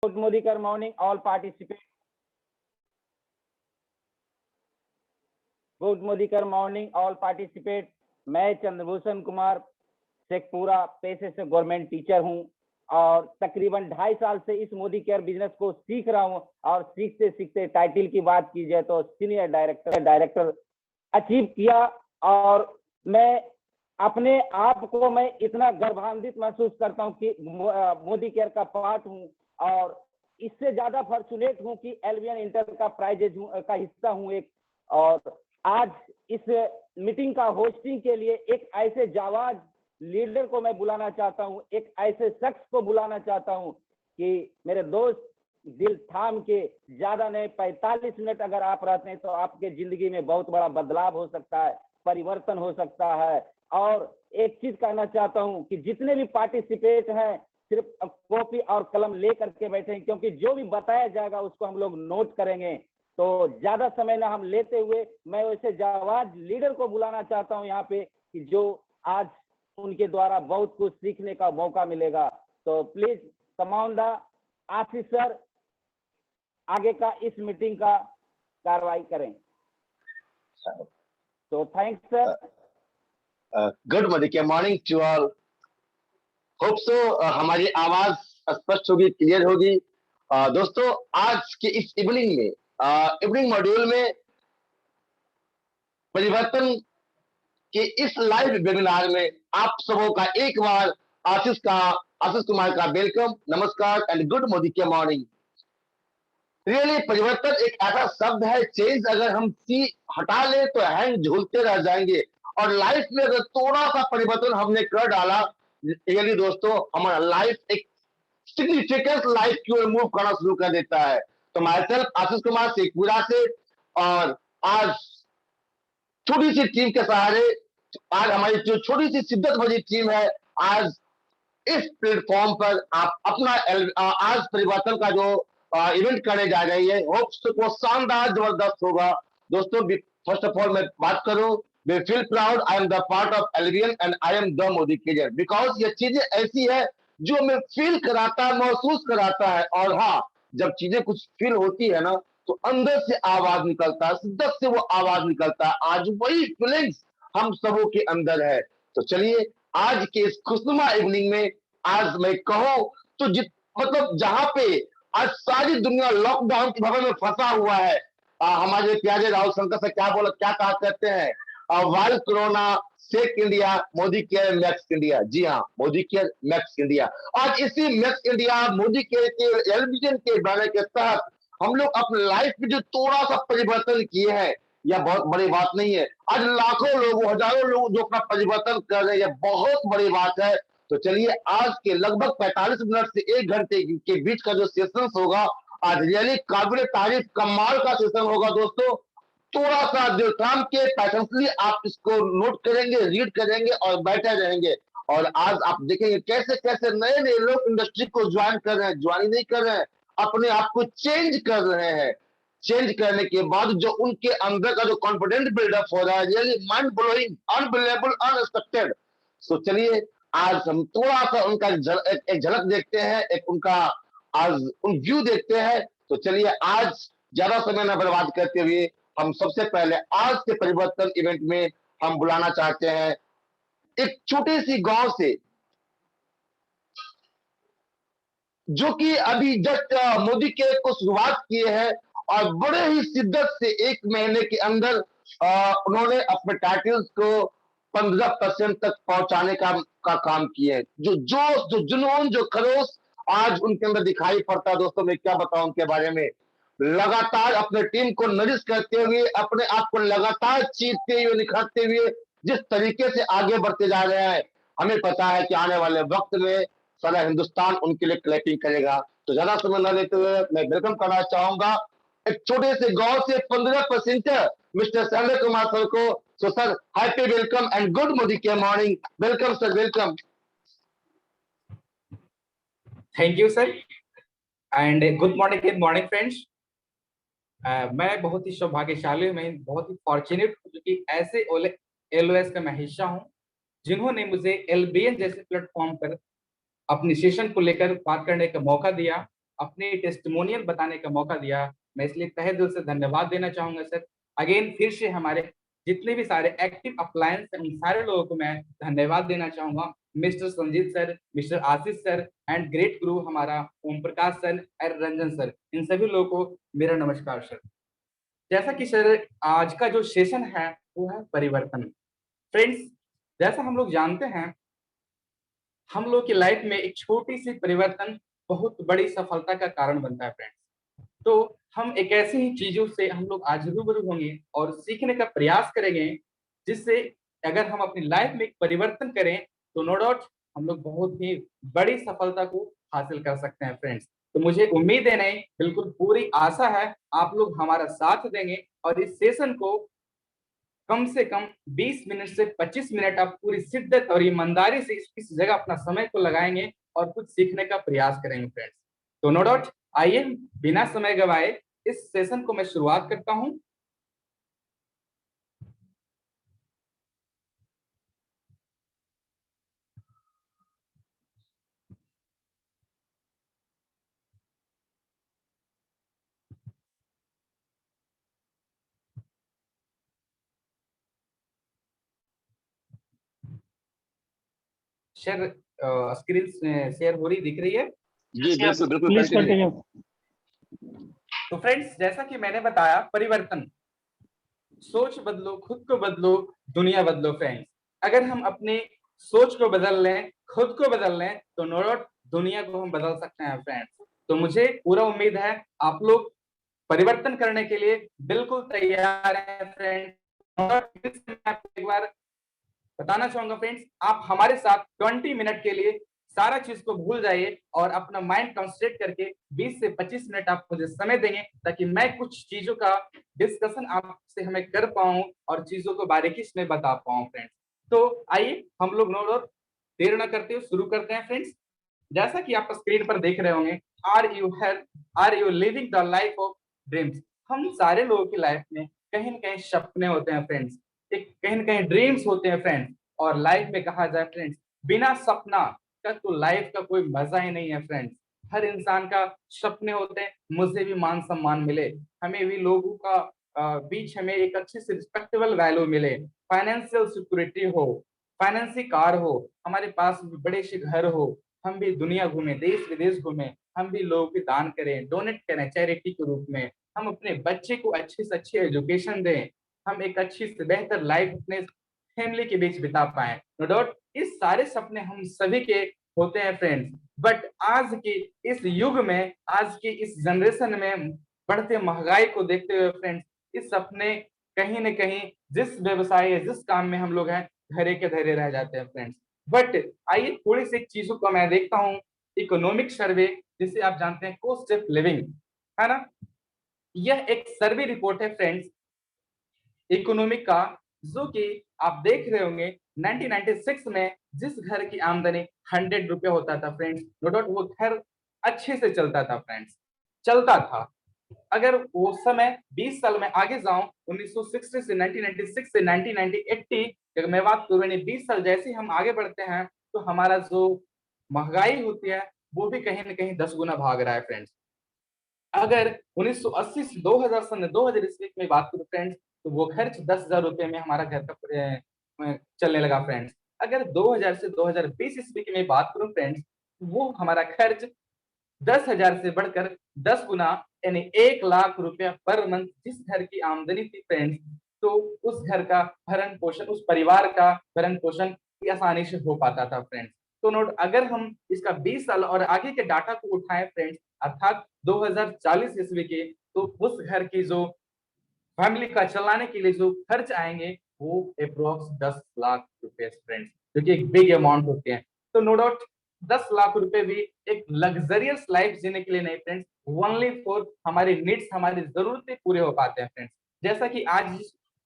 Good Modikar morning, all participants. Good मोदीकर morning all participate. मैं चंद्रभूषण कुमार शेखपुरा पेशे से गवर्नमेंट टीचर हूं और तकरीबन 2.5 साल से इस मोदी केयर बिजनेस को सीख रहा हूं और सीखते सीखते टाइटल की बात की जाए तो सीनियर डायरेक्टर अचीव किया। और मैं अपने आप को मैं इतना गर्वान्वित महसूस करता हूं कि मोदी केयर का पार्ट हूं और इससे ज्यादा फॉर्चुनेट हूं कि एलवीएन इंटर का प्राइजेज का हिस्सा हूं एक। और आज इस मीटिंग का होस्टिंग के लिए एक ऐसे जाबाज लीडर को मैं बुलाना चाहता हूं, एक ऐसे शख्स को बुलाना चाहता हूं कि मेरे दोस्त दिल थाम के, ज्यादा नहीं 45 मिनट अगर आप रहते हैं तो आपके जिंदगी में बहुत बड़ा बदलाव हो सकता है, परिवर्तन हो सकता है। और एक चीज कहना चाहता हूं कि जितने भी पार्टिसिपेट हैं सिर्फ कॉपी और कलम ले करके बैठे, क्योंकि जो भी बताया जाएगा उसको हम लोग नोट करेंगे। तो ज्यादा समय ना हम लेते हुए मैं वैसे जाबाज लीडर को बुलाना चाहता हूं यहाँ पे कि जो आज उनके द्वारा बहुत कुछ सीखने का मौका मिलेगा। तो please command the Ashish sir आगे का इस मीटिंग का कार्रवाई करें। तो thanks sir. Good morning to all. Hope so हमारी आवाज स्पष्ट होगी, क्लियर होगी। दोस्तों आज के इस इवनिंग में इवनिंग मॉड्यूल में परिवर्तन के इस लाइव वेबिनार में आप सबों का एक बार आशीष कुमार का वेलकम, नमस्कार and good Modi care morning. Really परिवर्तन एक ऐसा शब्द है, चेंज अगर हम सी हटा ले तो हैंड झूलते रह जाएंगे, और लाइफ में अगर थोड़ा सा परिवर्तन हमने कर डाला, रियली दोस्तों हमारा लाइफ एक सिग्निफिकेंट लाइफ की ओर मूव करना शुरू कर देता है। तो माई सेल्फ आशीष कुमार शेखपुरा से, और आज छोटी सी टीम के सहारे, आज हमारी जो छोटी सी शिद्दत भरी टीम है, आज इस प्लेटफॉर्म पर आप अपना आज परिवर्तन का जो इवेंट करने जा रही है, होप्स वो शानदार जबरदस्त होगा। दोस्तों फर्स्ट ऑफ ऑल मैं बात करूं, we feel proud, I am the part of LVN and I am the Modi care, because ये चीजें ऐसी है जो हमें फील कराता है, महसूस कराता है। और हाँ, जब चीजें कुछ फील होती है ना तो अंदर से आवाज निकलता है, शिद्दत से वो आवाज निकलता है। आज वही फीलिंग्स हम सबों के अंदर है। तो चलिए आज के इस खुशनुमा इवनिंग में आज मैं कहूं तो मतलब जहां पे आज सारी दुनिया लॉकडाउन की भवन में फंसा हुआ है, हमारे प्यारे राहुल शंकर से क्या कहा करते हैं, वाइल कोरोना सेक India, Modi care max India. जी हाँ, मोदी केयर मैक्स इंडिया। आज इसी मैक्स इंडिया मोदी केयर के एलविजन के बैनर के तहत हम लोग अपने लाइफ में जो थोड़ा सा परिवर्तन किए हैं, यह बहुत बड़ी बात नहीं है। आज लाखों लोग, हजारों लोग जो अपना परिवर्तन कर रहे हैं, यह बहुत बड़ी बात है। तो चलिए आज के लगभग 45 मिनट से 1 घंटे के बीच का जो सेशन होगा, आज रियली काबिल तारीफ कमाल का सेशन होगा दोस्तों। थोड़ा सा दिल थाम के पैशनली आप इसको नोट करेंगे, रीड करेंगे और बैठे रहेंगे। और आज आप देखेंगे कैसे कैसे नए नए लोग इंडस्ट्री को ज्वाइन कर रहे हैं, ज्वाइन नहीं कर रहे हैं, अपने आप को चेंज कर रहे हैं। चेंज करने के बाद जो उनके अंदर का जो कॉन्फिडेंस बिल्डअप हो रहा है, really mind blowing, unbelievable, unexpected. So चलिए आज हम थोड़ा सा उनका एक झलक देखते हैं, एक उनका आज उन व्यू देखते हैं। तो चलिए आज ज्यादा समय न बर्बाद करते हुए हम सबसे पहले आज के परिवर्तन इवेंट में हम बुलाना चाहते हैं एक छोटे सी गांव से, जो कि अभी जस्ट मोदी के को शुरुआत किए हैं और बड़े ही शिद्दत से 1 महीने के अंदर उन्होंने अपने टाइटल्स को 15% तक पहुंचाने का काम किए हैं। जो जोश, जो जुनून, जो खरोश आज उनके अंदर दिखाई पड़ता है। दोस्तों मैं क्या बताऊं उनके बारे में, लगातार अपने टीम को नरिश करते हुए, अपने आप को लगातार चीरते हुए, निखारते हुए जिस तरीके से आगे बढ़ते जा रहे हैं, हमें पता है कि आने वाले वक्त में सारा हिंदुस्तान उनके लिए क्लैपिंग करेगा। तो ज्यादा समय न लेते हुए मैं वेलकम करना चाहूंगा एक छोटे से गांव से 15% मिस्टर संजय कुमार सर को। So sir, happy welcome and good Modi care morning. Welcome sir, welcome. Thank you sir and good morning friends. मैं बहुत ही सौभाग्यशाली हूँ, मैं बहुत ही फॉर्चुनेट हूँ क्योंकि ऐसे एलओएस का मैं हिस्सा हूँ जिन्होंने मुझे एलबीएन जैसे प्लेटफॉर्म पर अपनी सेशन को लेकर बात करने का मौका दिया। अपने टेस्टिमोनियल बताने का मौका दिया, मैं इसलिए तहे दिल से धन्यवाद देना चाहूंगा सर। अगेन फिर से हमारे जितने भी सारे एक्टिव अप्लायंस हैं उन सारे लोगों को मैं धन्यवाद देना चाहूंगा, mister Sanjeet sir, mister Ashish sir and great गुरु हमारा ओम प्रकाश सर और रंजन सर, इन सभी लोगों को मेरा नमस्कार सर। जैसा कि सर आज का जो सेशन है वो है परिवर्तन। फ्रेंड्स, जैसा हम लोग जानते हैं, हम लोग की लाइफ में एक छोटी सी परिवर्तन बहुत बड़ी सफलता का कारण बनता है फ्रेंड्स। तो हम एक ऐसी ही चीजों से हम लोग आज रूबरू होंगे और सीखने का प्रयास करेंगे, जिससे अगर हम अपनी लाइफ में एक परिवर्तन करें तो नो डाउट हम लोग बहुत ही बड़ी सफलता को हासिल कर सकते हैं फ्रेंड्स। तो मुझे उम्मीद है, नहीं बिल्कुल पूरी आशा है आप लोग हमारा साथ देंगे और इस सेशन को कम से कम 20 मिनट से 25 मिनट आप पूरी शिद्दत और ईमानदारी से इस जगह अपना समय को लगाएंगे और कुछ सीखने का प्रयास करेंगे फ्रेंड्स। तो नो डाउट, आइए बिना समय गवाए इस सेशन को मैं शुरुआत करता हूं। शेयर स्क्रीन शेयर हो रही दिख रही है? जी बिल्कुल बिल्कुल, प्लीज कंटिन्यू। कंटिन्यू। तो फ्रेंड्स, जैसा कि मैंने बताया, परिवर्तन, सोच बदलो, खुद को बदलो, दुनिया बदलो फ्रेंड्स। अगर हम अपनी सोच को बदल लें, खुद को बदल लें, तो नो डाउट दुनिया को हम बदल सकते हैं फ्रेंड्स। तो मुझे पूरा उम्मीद है आप लोग परिवर्तन करने के लिए बिल्कुल तैयार हैं फ्रेंड्स। एक बार बताना चाहूंगा फ्रेंड्स, आप हमारे साथ 20 मिनट के लिए सारा चीज को भूल जाइए और अपना माइंड कंसंट्रेट करके 20 से 25 मिनट आप मुझे समय देंगे, ताकि मैं कुछ चीजों का डिस्कशन आपसे हमें कर पाऊं और चीजों को बारीकी से बता पाऊं फ्रेंड्स। तो आइए हम लोग नो डाउट देर न करते हुए शुरू करते हैं फ्रेंड्स। जैसा कि आप स्क्रीन पर देख रहे होंगे, are you living the life of dreams. हम सारे लोगों की लाइफ में कहीं न कहीं सपने होते हैं फ्रेंड्स, एक कहीं न कहीं ड्रीम्स होते हैं फ्रेंड्स। और लाइफ में कहा जाए फ्रेंड्स, बिना सपना का तो लाइफ का कोई मजा ही नहीं है फ्रेंड्स। हर इंसान का सपने होते हैं, मुझे भी मान सम्मान मिले, हमें भी लोगों का बीच हमें एक अच्छी सी रिस्पेक्टेबल वैल्यू मिले, फाइनेंशियल सिक्योरिटी हो, फाइनेंशियल कार हो, हमारे पास बड़े से घर हो, हम भी दुनिया घूमें, देश विदेश घूमें, हम भी लोगों को दान करें, डोनेट करें चैरिटी के रूप में, हम अपने बच्चे को अच्छी से अच्छी एजुकेशन दें, हम एक अच्छी से बेहतर लाइफ अपने फैमिली के बीच बिता पाए। नो डाउट इस सारे सपने हम सभी के होते हैं फ्रेंड्स। बट आज के इस युग में, आज के इस जनरेशन में बढ़ते महंगाई को देखते हुए फ्रेंड्स, इस सपने कहीं न कहीं जिस व्यवसाय या जिस काम में हम लोग हैं, धरे के धरे रह जाते हैं फ्रेंड्स। बट आइए थोड़ी सी चीजों को मैं देखता हूँ, इकोनॉमिक सर्वे, जिसे आप जानते हैं कॉस्ट ऑफ लिविंग, है ना। यह एक सर्वे रिपोर्ट है फ्रेंड्स इकोनॉमिक का, जो कि आप देख रहे होंगे 1996 में जिस घर की आमदनी 100 रुपये होता था फ्रेंड्स, नो डाउट वो घर अच्छे से चलता था फ्रेंड्स, चलता था। अगर वो समय 20 साल में आगे जाऊं, 1960 से 1996 से 1980 अगर मैं बात करूं, यानी 20 साल जैसे हम आगे बढ़ते हैं, तो हमारा जो महंगाई होती है वो भी कहीं न कहीं 10 गुना भाग रहा है फ्रेंड्स। अगर 1980 से 2000 सन 2000 ईस्वी में बात करूं फ्रेंड्स, तो वो खर्च 10,000 रुपए में हमारा घर का चलने लगा फ्रेंड्स। अगर 2000 से 2020 ईस्वी की मैं बात करूं फ्रेंड्स, वो हमारा खर्च 10,000 से बढ़कर 10 गुना, यानी 1 लाख रुपया पर मंथ जिस घर की आमदनी थी फ्रेंड्स, तो उस घर का भरण पोषण, उस परिवार का भरण पोषण आसानी से हो पाता था फ्रेंड्स। तो नोट, अगर हम इसका 20 साल और आगे के डाटा को उठाएं फ्रेंड्स, अर्थात 2040 ईस्वी के, तो उस घर की जो फैमिली का चलाने के लिए जो खर्च आएंगे वो अप्रोक्स 10 लाख रुपए फ्रेंड्स, जो कि एक बिग अमाउंट होते हैं। तो नो डाउट 10 लाख रुपए भी एक लग्जरियस लाइफ जीने के लिए नहीं फ्रेंड्स, ओनली फॉर हमारी नीड्स, हमारी जरूरतें पूरे हो पाते हैं फ्रेंड्स। जैसा कि आज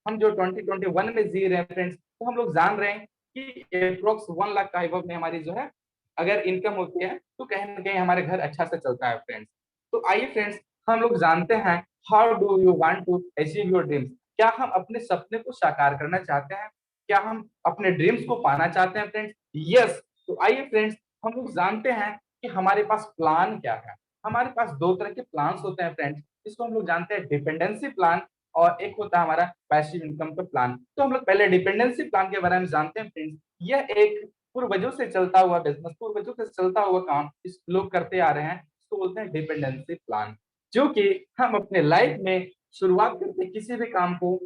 हम जो 2021 में जी रहे हैं फ्रेंड्स, तो हम लोग जान रहे हैं कि अप्रोक्स 1 लाख का अबव में हमारी जो है अगर इनकम होती है, तो कहीं ना कहीं हमारे घर अच्छा से चलता है फ्रेंड्स। तो आइए फ्रेंड्स, हम लोग जानते हैं, how do you want to achieve your dreams. क्या हम अपने सपने को साकार करना चाहते हैं? क्या हम अपने ड्रीम्स को पाना चाहते हैं फ्रेंड्स? यस। तो आइए फ्रेंड्स, हम लोग जानते हैं कि हमारे पास प्लान क्या है। हमारे पास दो तरह के प्लान्स होते हैं फ्रेंड्स, इसको हम लोग जानते हैं डिपेंडेंसी प्लान और एक होता है हमारा पैसिव इनकम का प्लान। तो हम लोग पहले डिपेंडेंसी प्लान के बारे में जानते हैं फ्रेंड्स। यह एक पूर्वजों से चलता हुआ बिजनेस, पूर्वजों से चलता हुआ काम इस लोग करते आ रहे हैं, इसको बोलते हैं डिपेंडेंसी प्लान। जो कि हम अपने लाइफ में शुरुआत करते हैं किसी भी काम को,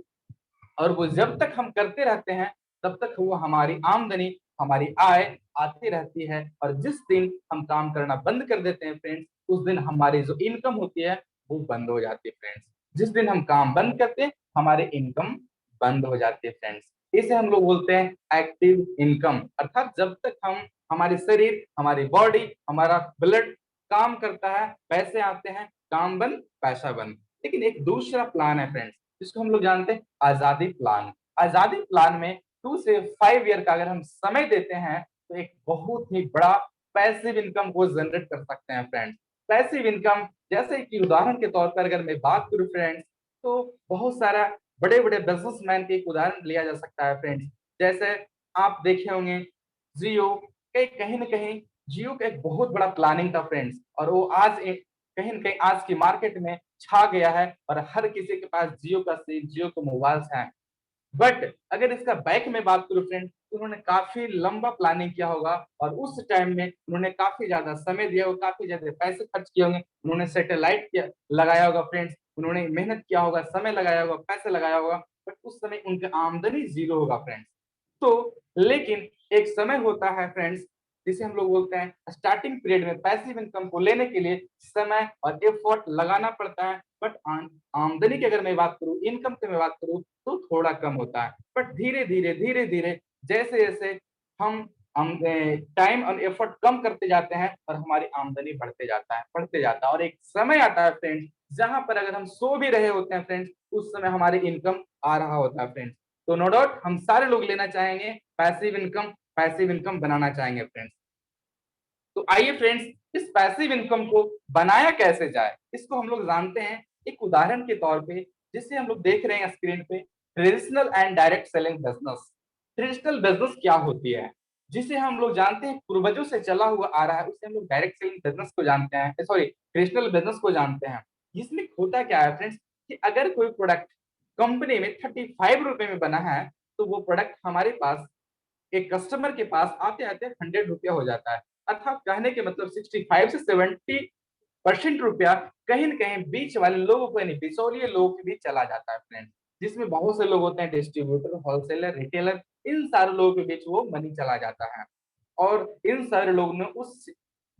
और वो जब तक हम करते रहते हैं तब तक वो हमारी आमदनी, हमारी आय आती रहती है। और जिस दिन हम काम करना बंद कर देते हैं फ्रेंड्स, उस दिन हमारी जो इनकम होती है वो बंद हो जाती है फ्रेंड्स। जिस दिन हम काम बंद करते हैं हमारे इनकम बंद हो जाती है फ्रेंड्स। इसे हम लोग बोलते हैं एक्टिव इनकम, अर्थात जब तक हम, हमारे शरीर, हमारी बॉडी, हमारा ब्लड काम करता है, पैसे आते हैं, काम बंद पैसा बंद। लेकिन एक दूसरा प्लान है फ्रेंड्स, जिसको हम लोग जानते हैं आजादी प्लान। आजादी प्लान में 2 से 5 ईयर का अगर हम समय देते हैं तो एक बहुत ही बड़ा पैसिव इनकम को जनरेट कर सकते हैं फ्रेंड्स। पैसिव इनकम जैसे कि उदाहरण के तौर पर अगर मैं बात करूं फ्रेंड्स, तो बहुत सारा बड़े बड़े बिजनेसमैन के एक उदाहरण लिया जा सकता है फ्रेंड्स। जैसे आप देखे होंगे जियो, कहीं ना कहीं जियो का एक बहुत बड़ा प्लानिंग था फ्रेंड्स, और वो आज एक कहीं न कहीं आज की मार्केट में छा गया है और हर किसी के पास जियो का सिम, जियो के मोबाइल्स हैं। बट अगर इसका बैक में बात करूं फ्रेंड, तो उन्होंने काफी लंबा प्लानिंग किया होगा और उस टाइम में उन्होंने काफी ज्यादा समय दिया होगा, काफी ज्यादा पैसे खर्च किए होंगे, उन्होंने सैटेलाइट किया लगाया होगा फ्रेंड्स, उन्होंने मेहनत किया होगा, समय लगाया होगा, पैसे लगाया होगा, बट उस समय उनकी आमदनी जीरो होगा फ्रेंड्स। तो लेकिन एक समय होता है फ्रेंड्स, जिसे हम लोग बोलते हैं स्टार्टिंग पीरियड में पैसिव इनकम को लेने के लिए समय और एफर्ट लगाना पड़ता है। बट आमदनी की अगर मैं बात करूं, इनकम की मैं बात करूं, तो थोड़ा कम होता है। बट धीरे धीरे जैसे जैसे हम टाइम और एफर्ट कम करते जाते हैं और हमारी आमदनी बढ़ते जाता है, और एक समय आता है फ्रेंड्स जहां पर अगर हम सो भी रहे होते हैं फ्रेंड्स, उस समय हमारी इनकम आ रहा होता है फ्रेंड्स। तो नो डाउट हम सारे लोग लेना चाहेंगे पैसिव इनकम, पैसिव इनकम बनाना चाहेंगे फ्रेंड्स। तो आइए फ्रेंड्स, इस पैसिव इनकम को बनाया कैसे जाए, इसको हम लोग जानते हैं एक उदाहरण के तौर पे, जिसे हम लोग देख रहे हैं स्क्रीन पे, traditional and direct selling business. Traditional business क्या होती है, जिसे हम लोग जानते हैं पूर्वजों से चला हुआ आ रहा है, उसे हम लोग डायरेक्ट सेलिंग बिजनेस को जानते हैं, सॉरी ट्रेडिशनल बिजनेस को जानते हैं। इसमें होता क्या है फ्रेंड्स, कि अगर कोई प्रोडक्ट कंपनी में 35 रुपए में बना है, तो वो प्रोडक्ट हमारे पास एक कस्टमर के पास आते आते 100 रुपया हो जाता है। अर्थात कहने के मतलब 65 से 70% रुपया कहीं न कहीं बीच वाले लोगों को, यानी बिचौलिए लोगों के बीच चला जाता है फ्रेंड्स। जिसमें बहुत से लोग होते हैं डिस्ट्रीब्यूटर, होलसेलर, रिटेलर, इन सारे लोगों के बीच वो मनी चला जाता है। और इन सारे लोगों ने उस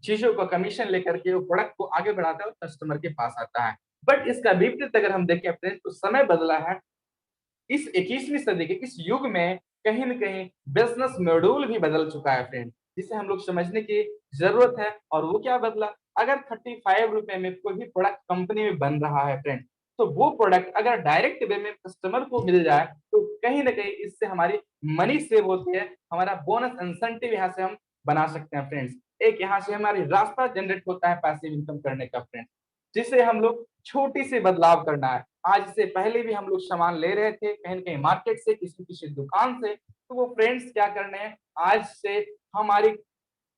चीजों का कमीशन लेकर के वो प्रोडक्ट को आगे बढ़ाता है और कस्टमर के पास आता है। बट इसका विपरीत अगर हम देखें फ्रेंड्स, तो समय बदला है। इस 21वीं सदी के इस युग में कहीं न कहीं बिज़नेस मॉड्यूल भी बदल चुका है फ्रेंड, जिसे हम लोग समझने की ज़रूरत है। और वो क्या बदला? अगर 35 रुपए में कोई भी प्रोडक्ट कंपनी में बन रहा है फ्रेंड, तो वो प्रोडक्ट अगर डायरेक्ट वे में कस्टमर को मिल जाए, तो कहीं न कहीं इससे हमारी मनी सेव होती है, हमारा बोनस इंसेंटिव यहाँ से हम बना सकते हैं फ्रेंड्स। एक यहाँ से हमारी रास्ता जनरेट होता है पैसिव इनकम करने का फ्रेंड्स, जिसे हम लोग छोटी-सी बदलाव करना है। आज से पहले भी हम लोग सामान ले रहे थे कहीं न कहीं मार्केट से, किसी दुकान से, तो वो फ्रेंड्स क्या करने हैं, आज से हमारी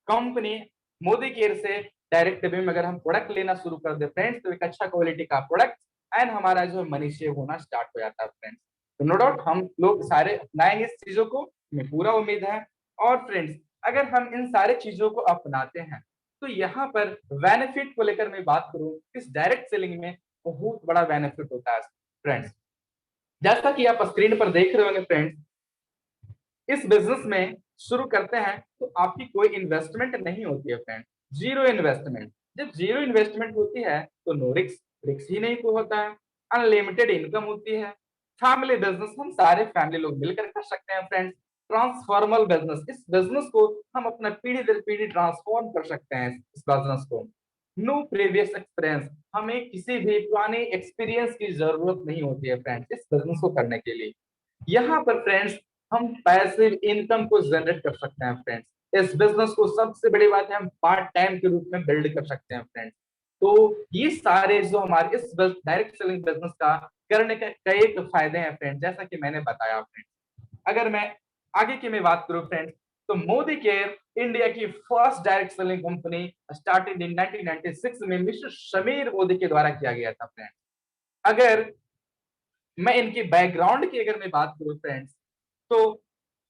कंपनी मोदी केयर से डायरेक्ट वे में अगर हम प्रोडक्ट लेना शुरू कर दें फ्रेंड्स, तो एक अच्छा क्वालिटी का प्रोडक्ट एंड हमारा जो है मनी सेव होना स्टार्ट हो जाता है फ्रेंड्स। तो नो डाउट हम लोग सारे अपनाएँगे इस चीज़ों को, हमें पूरा उम्मीद है। और फ्रेंड्स अगर हम इन सारे चीज़ों को अपनाते हैं, तो यहाँ पर बेनिफिट को लेकर मैं बात करूँ, इस डायरेक्ट सेलिंग में बहुत बड़ा बेनिफिट होता है फ्रेंड्स। जैसा कि आप स्क्रीन पर देख रहे होंगे फ्रेंड्स, इस बिजनेस में शुरू करते हैं तो आपकी कोई इन्वेस्टमेंट नहीं होती है फ्रेंड, जीरो इन्वेस्टमेंट। जब जीरो इन्वेस्टमेंट होती है तो नो रिस्क, रिस्क ही नहीं को होता है, अनलिमिटेड इनकम होती है। फैमिली बिजनेस हम सारे फैमिली लोग मिलकर कर सकते हैं फ्रेंड्स। ट्रांसफॉर्मल बिजनेस, इस बिजनेस को हम अपना पीढ़ी दर पीढ़ी ट्रांसफॉर्म कर सकते हैं इस बिजनेस को। नो प्रीवियस एक्सपीरियंस, हमें किसी भी पुराने एक्सपीरियंस की जरूरत नहीं होती है फ्रेंड्स इस बिजनेस को करने के लिए। यहाँ पर फ्रेंड्स हम पैसिव इनकम को जनरेट कर सकते हैं फ्रेंड्स। इस बिजनेस को सबसे बड़ी बात है हम पार्ट टाइम के रूप में बिल्ड कर सकते हैं फ्रेंड्स। तो ये सारे जो हमारे इस डायरेक्ट सेलिंग बिजनेस का करने के कई फायदे हैं फ्रेंड्स, जैसा कि मैंने बताया फ्रेंड्स। अगर मैं आगे की मैं बात करूं फ्रेंड्स, तो मोदी केयर इंडिया की first direct selling company started in 1996 में मिस्टर समीर मोदी के द्वारा किया गया था फ्रेंड्स। अगर मैं इनके बैकग्राउंड की अगर मैं बात करूं फ्रेंड्स, तो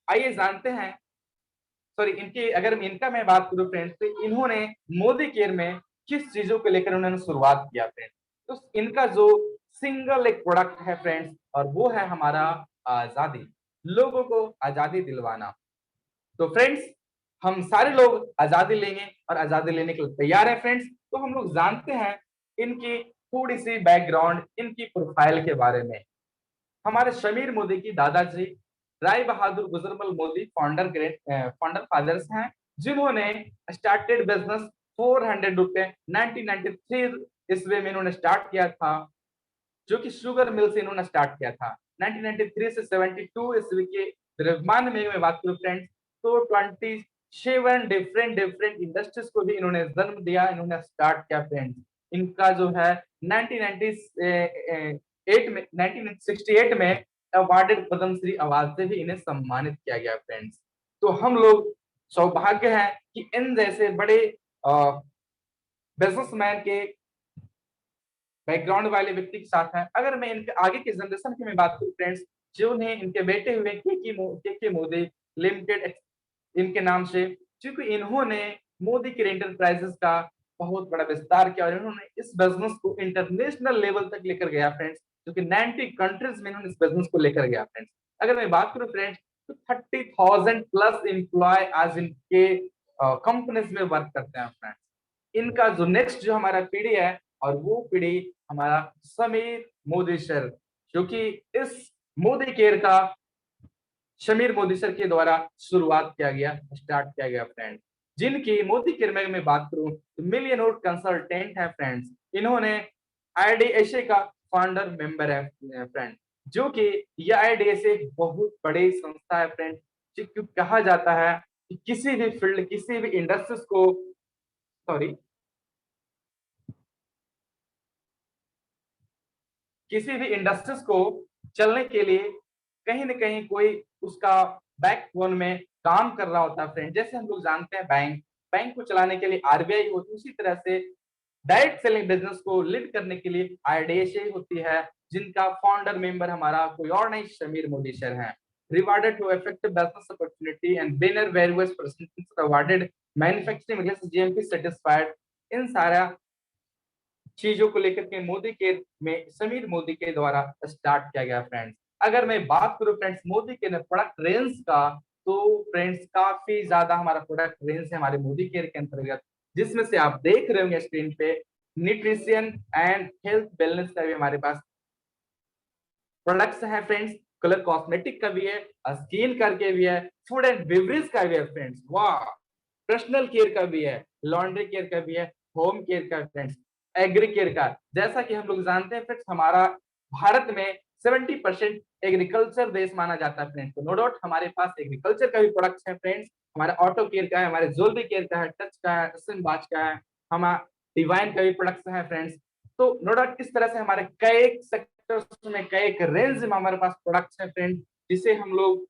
आइए जानते हैं, सॉरी इनकी अगर इनका मैं बात करूं फ्रेंड्स, तो इन्होंने मोदी केयर में किस चीजों को लेकर उन्होंने शुरुआत किया फ्रेंड्स। तो इनका जो सिंगल एक प्रोडक्ट है फ्रेंड्स, और वो है हमारा आजादी, लोगों को आजादी दिलवाना। तो फ्रेंड्स हम सारे लोग आजादी लेंगे और आजादी लेने के लिए तैयार है फ्रेंड्स। तो हम लोग जानते हैं इनकी थोड़ी सी बैकग्राउंड, इनकी प्रोफाइल के बारे में। हमारे समीर मोदी की दादाजी राय बहादुर गुजरमल मोदी फाउंडर फादर्स हैं, जिन्होंने स्टार्टेड बिजनेस 400 रुपए 1993 ईस्वी में इन्होंने स्टार्ट किया था, जो कि शुगर मिल से इन्होंने स्टार्ट किया था। 1993 से 72 ईस्वी के द्रव्यमान में मैं बात करूं फ्रेंड्स, तो 27 डिफरेंट इंडस्ट्रीज को भी इन्होंने जन्म दिया, इन्होंने स्टार्ट किया फ्रेंड्स। इनका जो है 1968 में अवार्डेड पद्मश्री अवार्ड से भी इन्हें सम्मानित किया गया फ्रेंड्स। तो हम लोग सौभाग्य है कि इन जैसे बड़े बिजनेसमैन के बैकग्राउंड वाले व्यक्ति के साथ है। अगर मैं इनके आगे की जनरेशन की मैं बात करूं फ्रेंड्स, जो ने इनके बेटे हुए के मोदी लिमिटेड इनके नाम से, क्योंकि इन्होंने मोदी केयर एंटरप्राइजेस का बहुत बड़ा विस्तार किया और इन्होंने इस बिजनेस को इंटरनेशनल लेवल तक लेकर गया फ्रेंड्स, जो कि 90 कंट्रीज में इन्होंने इस बिजनेस को लेकर गया फ्रेंड्स। अगर मैं बात करूं फ्रेंड्स, तो 30,000 प्लस एम्प्लॉय आज इनके कंपनीज में वर्क करते हैं फ्रेंड्स। इनका जो नेक्स्ट जो हमारा पीढ़ी है, और वो पीढ़ी हमारा समीर मोदी सर, जो कि इस मोदी केयर का समीर मोदी सर के द्वारा शुरुआत किया गया, स्टार्ट किया गया फ्रेंड्स। जिनकी मोदी केयर में मैं बात करूं तो मिलियनर कंसल्टेंट है फ्रेंड्स। इन्होंने आईडीएसए का फाउंडर मेंबर है फ्रेंड, जो कि यह आईडीएसए बहुत बड़ी संस्था है फ्रेंड, जो कहा जाता है कि किसी भी फील्ड, किसी भी इंडस्ट्रीज को, सॉरी किसी भी इंडस्ट्रीज को चलने के लिए कहीं न कहीं कोई उसका बैकबोन में काम कर रहा होता है फ्रेंड। जैसे हम लोग जानते हैं बैंक को चलाने के लिए आरबीआई होती है, उसी तरह से डायरेक्ट सेलिंग बिजनेस को लीड करने के लिए आईडीएसए होती है, जिनका फाउंडर मेंबर हमारा कोई और नहीं समीर मोदी सर हैं। Rewarded to effective business opportunity and winner various percentage awarded manufacturing GMP certified. इन सारा चीजों को लेकर के मोदी केयर में समीर मोदी के द्वारा स्टार्ट किया गया फ्रेंड्स। अगर मैं बात करूं friends Modi care product range का, तो फ्रेंड्स काफी ज्यादा हमारा प्रोडक्ट रेंज है हमारे मोदी केयर के अंतर्गत, जिसमें से आप देख रहे होंगे स्क्रीन पे न्यूट्रिशन एंड हेल्थ वेलनेस का भी हमारे पास प्रोडक्ट्स हैं फ्रेंड्स। कलर कॉस्मेटिक का भी है, स्किन करके भी है, फूड एंड बेवरेज का भी है फ्रेंड्स, वाह, पर्सनल केयर का भी है, लॉन्ड्री केयर का भी है, होम केयर का फ्रेंड्स, एग्री केयर का। जैसा कि हम लोग जानते हैं फ्रेंड्स, हमारा भारत में 70% एग्रीकल्चर देश माना जाता है फ्रेंड्स। तो नो डाउट हमारे पास एग्रीकल्चर का भी प्रोडक्ट्स है फ्रेंड्स, हमारा ऑटो केयर का है, हमारे ज्वेलरी केयर का है, टच का है, स्किन वाच का है, हमारा डिवाइन का भी प्रोडक्ट्स है फ्रेंड्स। तो नो डाउट इस तरह से हमारे कई सेक्टर्स में, कई रेंज में हमारे पास प्रोडक्ट्स हैं फ्रेंड्स, जिसे हम लोग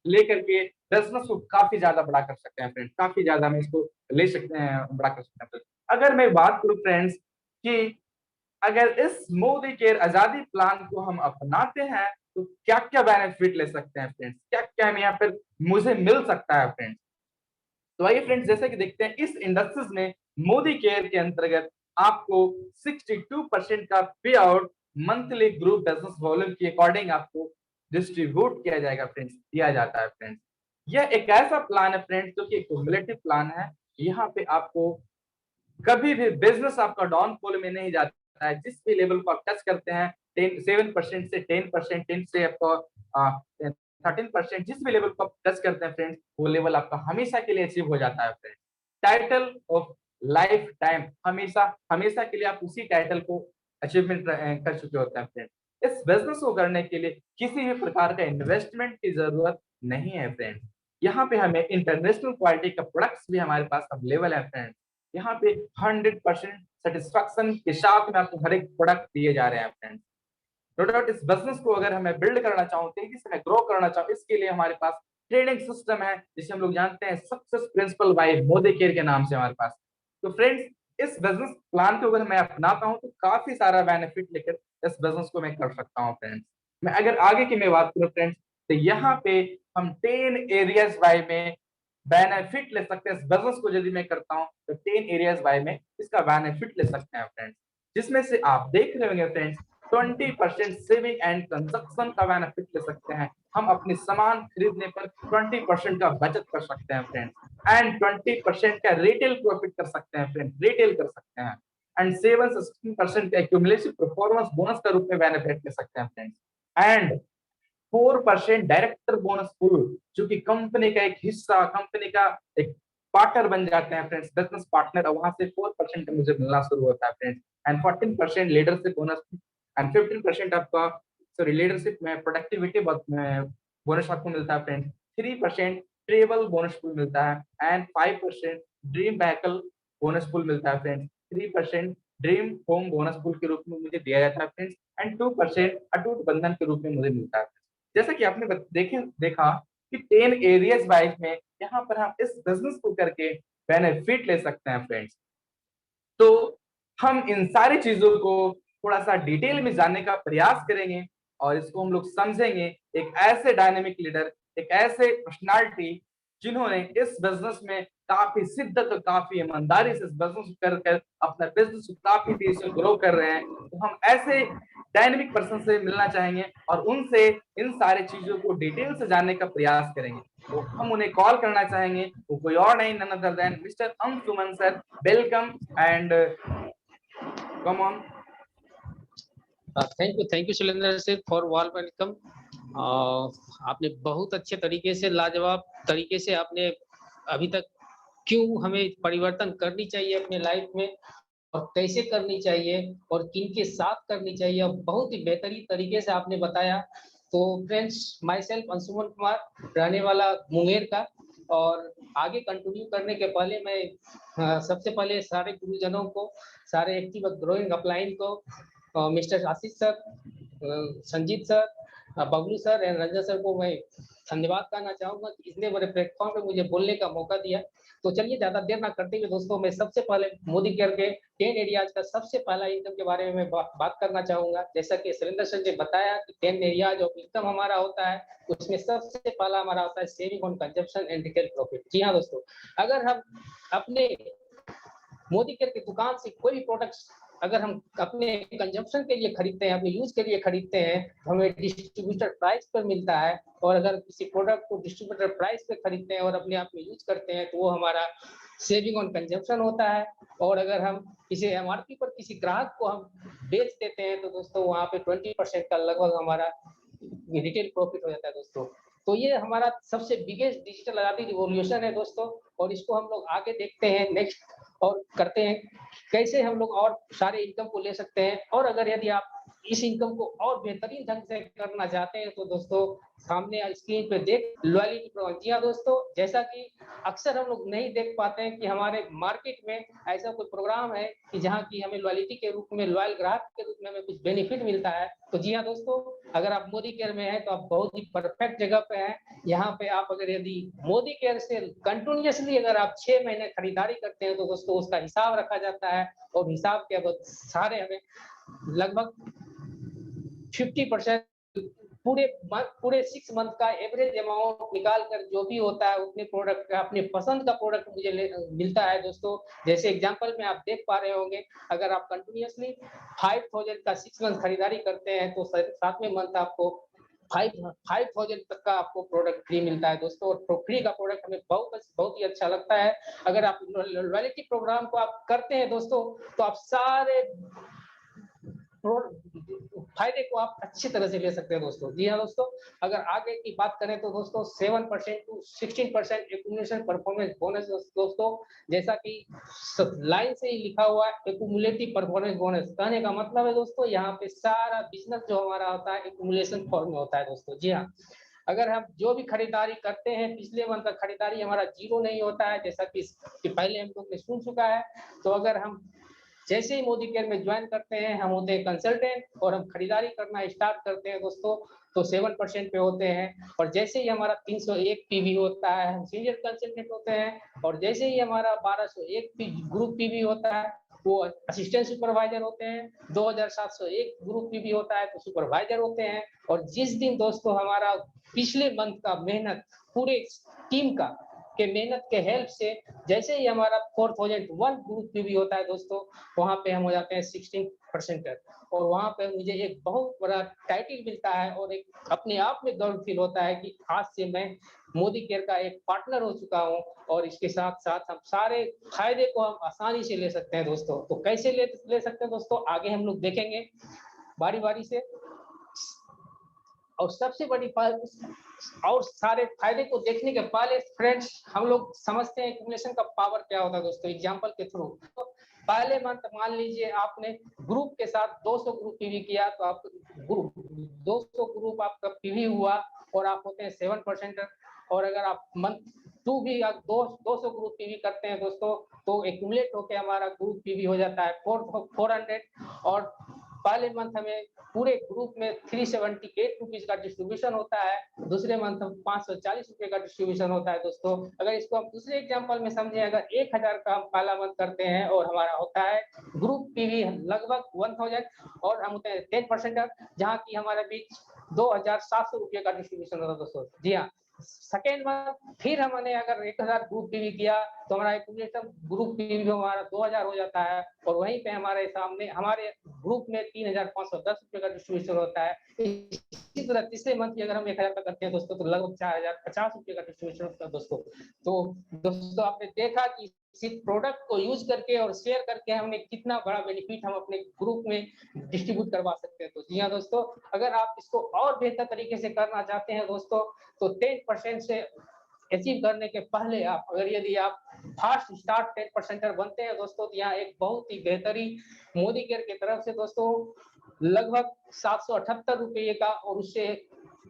लेकर के बिजनेस को काफी ज्यादा बड़ा कर सकते हैं फ्रेंड्स, काफी ज्यादा में इसको ले सकते हैं, बड़ा कर सकते हैं। अगर मैं बात करूं फ्रेंड्स कि अगर इस मोदी केयर आजादी प्लान को हम अपनाते हैं तो क्या क्या बेनिफिट ले सकते हैं फ्रेंड्स, क्या क्या यहाँ पर मुझे मिल सकता है फ्रेंड्स। तो आइए फ्रेंड्स जैसे कि देखते हैं इस इंडस्ट्रीज में मोदी केयर के अंतर्गत आपको 62% का पे out monthly group business volume के अकॉर्डिंग आपको डिस्ट्रीब्यूट किया जाएगा फ्रेंड्स, दिया जाता है फ्रेंड्स। यह एक ऐसा प्लान है फ्रेंड्स जो कि क्यूमुलेटिव प्लान है। यहाँ पे आपको कभी भी बिजनेस आपका डाउनफॉल में नहीं जाता है, जिस भी लेवल को आप टच करते हैं 7% से 10%, 10 से आपको 13%, जिस भी लेवल को आप टच करते हैं फ्रेंड्स, वो लेवल आपका हमेशा के लिए अचीव हो जाता है friends. Title of life time, हमेशा हमेशा के लिए आप उसी टाइटल को अचीवमेंट कर चुके होते हैं फ्रेंड्स। इस बिजनेस को करने के लिए किसी भी प्रकार का इन्वेस्टमेंट की जरूरत नहीं है फ्रेंड्स। यहाँ पे हमें इंटरनेशनल क्वालिटी का प्रोडक्ट्स भी हमारे पास अवेलेबल है फ्रेंड्स। यहाँ पे 100% सेटिस्फैक्शन के साथ में आपको हर एक प्रोडक्ट दिए जा रहे हैं फ्रेंड्स। नो डाउट इस बिजनेस को अगर हमें बिल्ड करना चाहूँ, तेजी से ग्रो करना चाहूँ, इसके लिए हमारे पास ट्रेनिंग सिस्टम है जिसे हम लोग जानते हैं success principal bye Modi care के नाम से हमारे पास। तो फ्रेंड्स, इस बिजनेस प्लान को अगर मैं अपनाता हूँ तो काफी सारा बेनिफिट लेकर इस बिजनेस को मैं कर सकता हूँ फ्रेंड्स। मैं अगर आगे की मैं बात करूँ फ्रेंड्स, तो यहाँ पे हम 10 एरियाज बाय में बेनिफिट ले सकते हैं। इस बिजनेस को यदि मैं करता हूँ तो 10 एरियाज बाय में इसका बेनिफिट ले सकते हैं फ्रेंड्स, जिसमें से आप देख रहे होंगे फ्रेंड्स 20% सेविंग एंड कंजप्शन का बेनिफिट ले सकते हैं। हम अपने सामान खरीदने पर 20% का बचत कर सकते हैं फ्रेंड्स, एंड 20% का रिटेल प्रॉफिट कर सकते हैं फ्रेंड्स, रिटेल कर सकते हैं, एंड 7-16% का एक्यूमुलेटिव परफॉर्मेंस बोनस का रूप में बेनिफिट ले सकते हैं friends, and 4% director bonus pool, जो कि कंपनी का एक हिस्सा, कंपनी का एक पार्टनर बन जाते हैं फ्रेंड्स, बिजनेस पार्टनर, और वहां से 4% मुझे मिलना शुरू होता है friends, and 14% leadership bonus, and 15% आपका सॉरी लीडरशिप में प्रोडक्टिविटी बोनस आपको मिलता है फ्रेंड्स, 3% ट्रेवल बोनस पूल मिलता है, and 5% dream vehicle bonus pool मिलता है friends, 3% dream home bonus pool के रूप में मुझे दिया जाता है फ्रेंड्स, एंड 2% अटूट बंधन के रूप में मुझे मिलता है। जैसा कि आपने देखा कि 10 एरियाज वाइज में यहाँ पर हम इस बिजनेस को करके बेनिफिट ले सकते हैं फ्रेंड्स। तो हम इन सारी चीजों को थोड़ा सा डिटेल में जानने का प्रयास करेंगे और इसको हम लोग समझेंगे। एक ऐसे डायनेमिक लीडर, एक ऐसे पर्सनालिटी जिन्होंने इस बिजनेस में काफी शिद्दत और काफी ईमानदारी से इस बिजनेस को कर अपना बिजनेस को काफी तेजी से ग्रो कर रहे हैं, तो हम ऐसे डायनेमिक पर्सन से मिलना चाहेंगे और उनसे इन सारी चीजों को डिटेल से जानने का प्रयास करेंगे। तो हम उन्हें कॉल करना चाहेंगे, वो कोई और नहीं, none other than mister Anshuman sir. Welcome and come on. Thank you Shailendra sir for warm welcome. आपने बहुत अच्छे तरीके से, लाजवाब तरीके से आपने अभी तक क्यों हमें परिवर्तन करनी चाहिए अपने लाइफ में और कैसे करनी चाहिए और किन के साथ करनी चाहिए, और बहुत ही बेहतरीन तरीके से आपने बताया। तो friends, my self Anshuman Kumar, रहने वाला मुंगेर का, और आगे कंटिन्यू करने के पहले मैं सबसे पहले सारे गुरुजनों को, सारे एक्टिव ग्रोइंग अपलाइन को, mister Ashish sir, Sanjeet sir, Bablu sir and Ranjan sir को मैं धन्यवाद कहना चाहूंगा कि इतने बड़े प्लेटफॉर्म पे मुझे बोलने का मौका दिया। तो चलिए ज्यादा देर ना करते हुए दोस्तों, मैं सबसे पहले मोदी केयर के 10 एरियाज का सबसे पहला इनकम के बारे में मैं बात करना चाहूंगा। जैसा कि शैलेंद्र सर ने बताया कि 10 एरियाज ऑफ इनकम हमारा होता है, उसमें सबसे पहला हमारा होता है saving on consumption and retail profit. जी हाँ दोस्तों, अगर हम अपने मोदी केयर की दुकान से कोई भी प्रोडक्ट्स अगर हम अपने कंजम्पशन के लिए खरीदते हैं, अपने यूज के लिए खरीदते हैं, तो हमें डिस्ट्रीब्यूटर प्राइस पर मिलता है। और अगर किसी प्रोडक्ट को डिस्ट्रीब्यूटर प्राइस पे खरीदते हैं और अपने आप में यूज करते हैं, तो वो हमारा सेविंग ऑन कंजम्पशन होता है। और अगर हम इसे एमआरपी पर किसी ग्राहक को हम बेच देते हैं, तो दोस्तों वहाँ पे 20% का लगभग हमारा रिटेल प्रॉफिट हो जाता है दोस्तों। तो ये हमारा सबसे बिगेस्ट डिजिटल आजादी रिवॉल्यूशन है दोस्तों, और इसको हम लोग आगे देखते हैं नेक्स्ट और करते हैं कैसे हम लोग और सारे इनकम को ले सकते हैं। और अगर यदि आप इस इनकम को और बेहतरीन ढंग से करना चाहते हैं, तो दोस्तों सामने स्क्रीन पे देख लॉयल्टी प्रोग्राम। जी हाँ दोस्तों, जैसा कि अक्सर हम लोग नहीं देख पाते हैं कि हमारे मार्केट में ऐसा कोई प्रोग्राम है कि जहाँ की हमें लॉयल्टी के रूप में, लॉयल ग्राहक के रूप में हमें कुछ बेनिफिट मिलता है। तो जी हाँ दोस्तों, अगर आप मोदी केयर में हैं तो आप बहुत ही परफेक्ट जगह पे हैं। यहाँ पे आप अगर यदि मोदी केयर से कंटिन्यूसली अगर आप 6 महीने खरीदारी करते हैं, तो दोस्तों उसका हिसाब रखा जाता है, और हिसाब के बाद सारे हमें लगभग 50% पूरे 6 मंथ का एवरेज अमाउंट निकाल कर जो भी होता है उतने प्रोडक्ट का, अपने पसंद का प्रोडक्ट मुझे मिलता है दोस्तों। जैसे एग्जांपल में आप देख पा रहे होंगे, अगर आप कंटिन्यूसली 5000 का 6 मंथ खरीदारी करते हैं, तो 7वें मंथ आपको 5000 तक का आपको प्रोडक्ट फ्री मिलता है दोस्तों। और फ्री का प्रोडक्ट हमें बहुत ही अच्छा लगता है। अगर आप लॉयल्टी प्रोग्राम को आप करते हैं दोस्तों, तो आप सारे फायदे को आप अच्छी तरह से ले सकते हैं दोस्तों। जी हाँ दोस्तों, अगर आगे की बात करें तो दोस्तों 7% to 16% एक्यूमुलेशन परफॉर्मेंस बोनस दोस्तों, जैसा कि लाइन से ही लिखा हुआ है एक्यूमुलेटिव परफॉर्मेंस बोनस। कहने का मतलब है दोस्तों, यहाँ पे सारा बिजनेस जो हमारा होता है एक्यूमुलेशन फॉर्म में होता है दोस्तों। जी हाँ, अगर हम जो भी खरीदारी करते हैं, पिछले मंथ का खरीदारी हमारा जीरो नहीं होता है, जैसा कि पहले हम लोग ने सुन चुका है। तो अगर हम जैसे ही मोदी केयर में ज्वाइन करते हैं हम होते हैं कंसल्टेंट और हम खरीदारी करना स्टार्ट करते हैं दोस्तों तो 7% पे होते हैं। और जैसे ही हमारा 301 पीवी होता है हम सीनियर कंसल्टेंट होते हैं। और जैसे ही हमारा 1201 ग्रुप पीवी होता है वो असिस्टेंट सुपरवाइजर होते हैं। 2701 ग्रुप पीवी होता है तो सुपरवाइजर होते हैं। और जिस दिन दोस्तों हमारा पिछले मंथ का मेहनत पूरे टीम का के मेहनत के हेल्प से जैसे ही हमारा 4001 ग्रुप पीवी होता है दोस्तों वहां पे हम हो जाते हैं 16%। और वहां पे मुझे एक बहुत बड़ा टाइटल मिलता है और एक अपने आप में गर्व फील होता है कि आज से मैं मोदी केयर का एक पार्टनर हो चुका हूं। और इसके साथ साथ हम सारे फायदे को हम आसानी से ले सकते हैं दोस्तों। तो कैसे ले सकते हैं दोस्तों आगे हम लोग देखेंगे बारी बारी से। और सबसे बड़ी और सारे फायदे को देखने के पहले फ्रेंड्स हम लोग समझते हैं एक्यूमुलेशन का पावर क्या होता है दोस्तों एग्जांपल के थ्रू। तो पहले मंथ मान लीजिए आपने ग्रुप के साथ 200 ग्रुप पीवी किया तो आप 200 ग्रुप आपका पीवी हुआ और आप होते हैं 7%। और अगर आप मंथ 2 भी 200 ग्रुप पीवी करते हैं दोस्तों तो एक्यूमुलेट होकर हमारा ग्रुप पीवी हो जाता है 400। और पहले मंथ हमें पूरे ग्रुप में 378 रुपीज का डिस्ट्रीब्यूशन होता है। दूसरे मंथ 540 रुपए का डिस्ट्रीब्यूशन होता है दोस्तों। अगर इसको हम दूसरे एग्जांपल में समझें अगर 1000 का हम पहला मंथ करते हैं और हमारा होता है ग्रुप पीवी लगभग 1000 और हम होते हैं 10% जहाँ की हमारे बीच 2700 रुपए का डिस्ट्रीब्यूशन होता है दोस्तों। जी हाँ सेकेंड मंथ फिर हमने अगर 1000 ग्रुप पीवी किया तो हमारा एक्यूमुलेशन ग्रुप पीवी हमारा 2000 हो जाता है। और वहीं पे हमारे सामने हमारे ग्रुप में 3510 रुपए का डिस्ट्रीब्यूशन होता है। इसी तरह तीसरे मंथ की अगर हम 1000 का करते हैं दोस्तों तो लगभग 4050 रुपए का डिस्ट्रीब्यूशन होता है दोस्तों। तो दोस्तों आपने देखा कि इस प्रोडक्ट को यूज करके और शेयर करके हमने कितना बड़ा बेनिफिट हम अपने ग्रुप में डिस्ट्रीब्यूट करवा सकते हैं। तो जी हाँ दोस्तों अगर आप इसको और बेहतर तरीके से करना चाहते हैं दोस्तों तो 10% से अचीव करने के पहले आप अगर यदि आप फास्ट स्टार्ट 10% बनते हैं दोस्तों तो यहाँ एक बहुत ही बेहतरीन मोदी केयर की तरफ से दोस्तों लगभग 778 रुपये का और उससे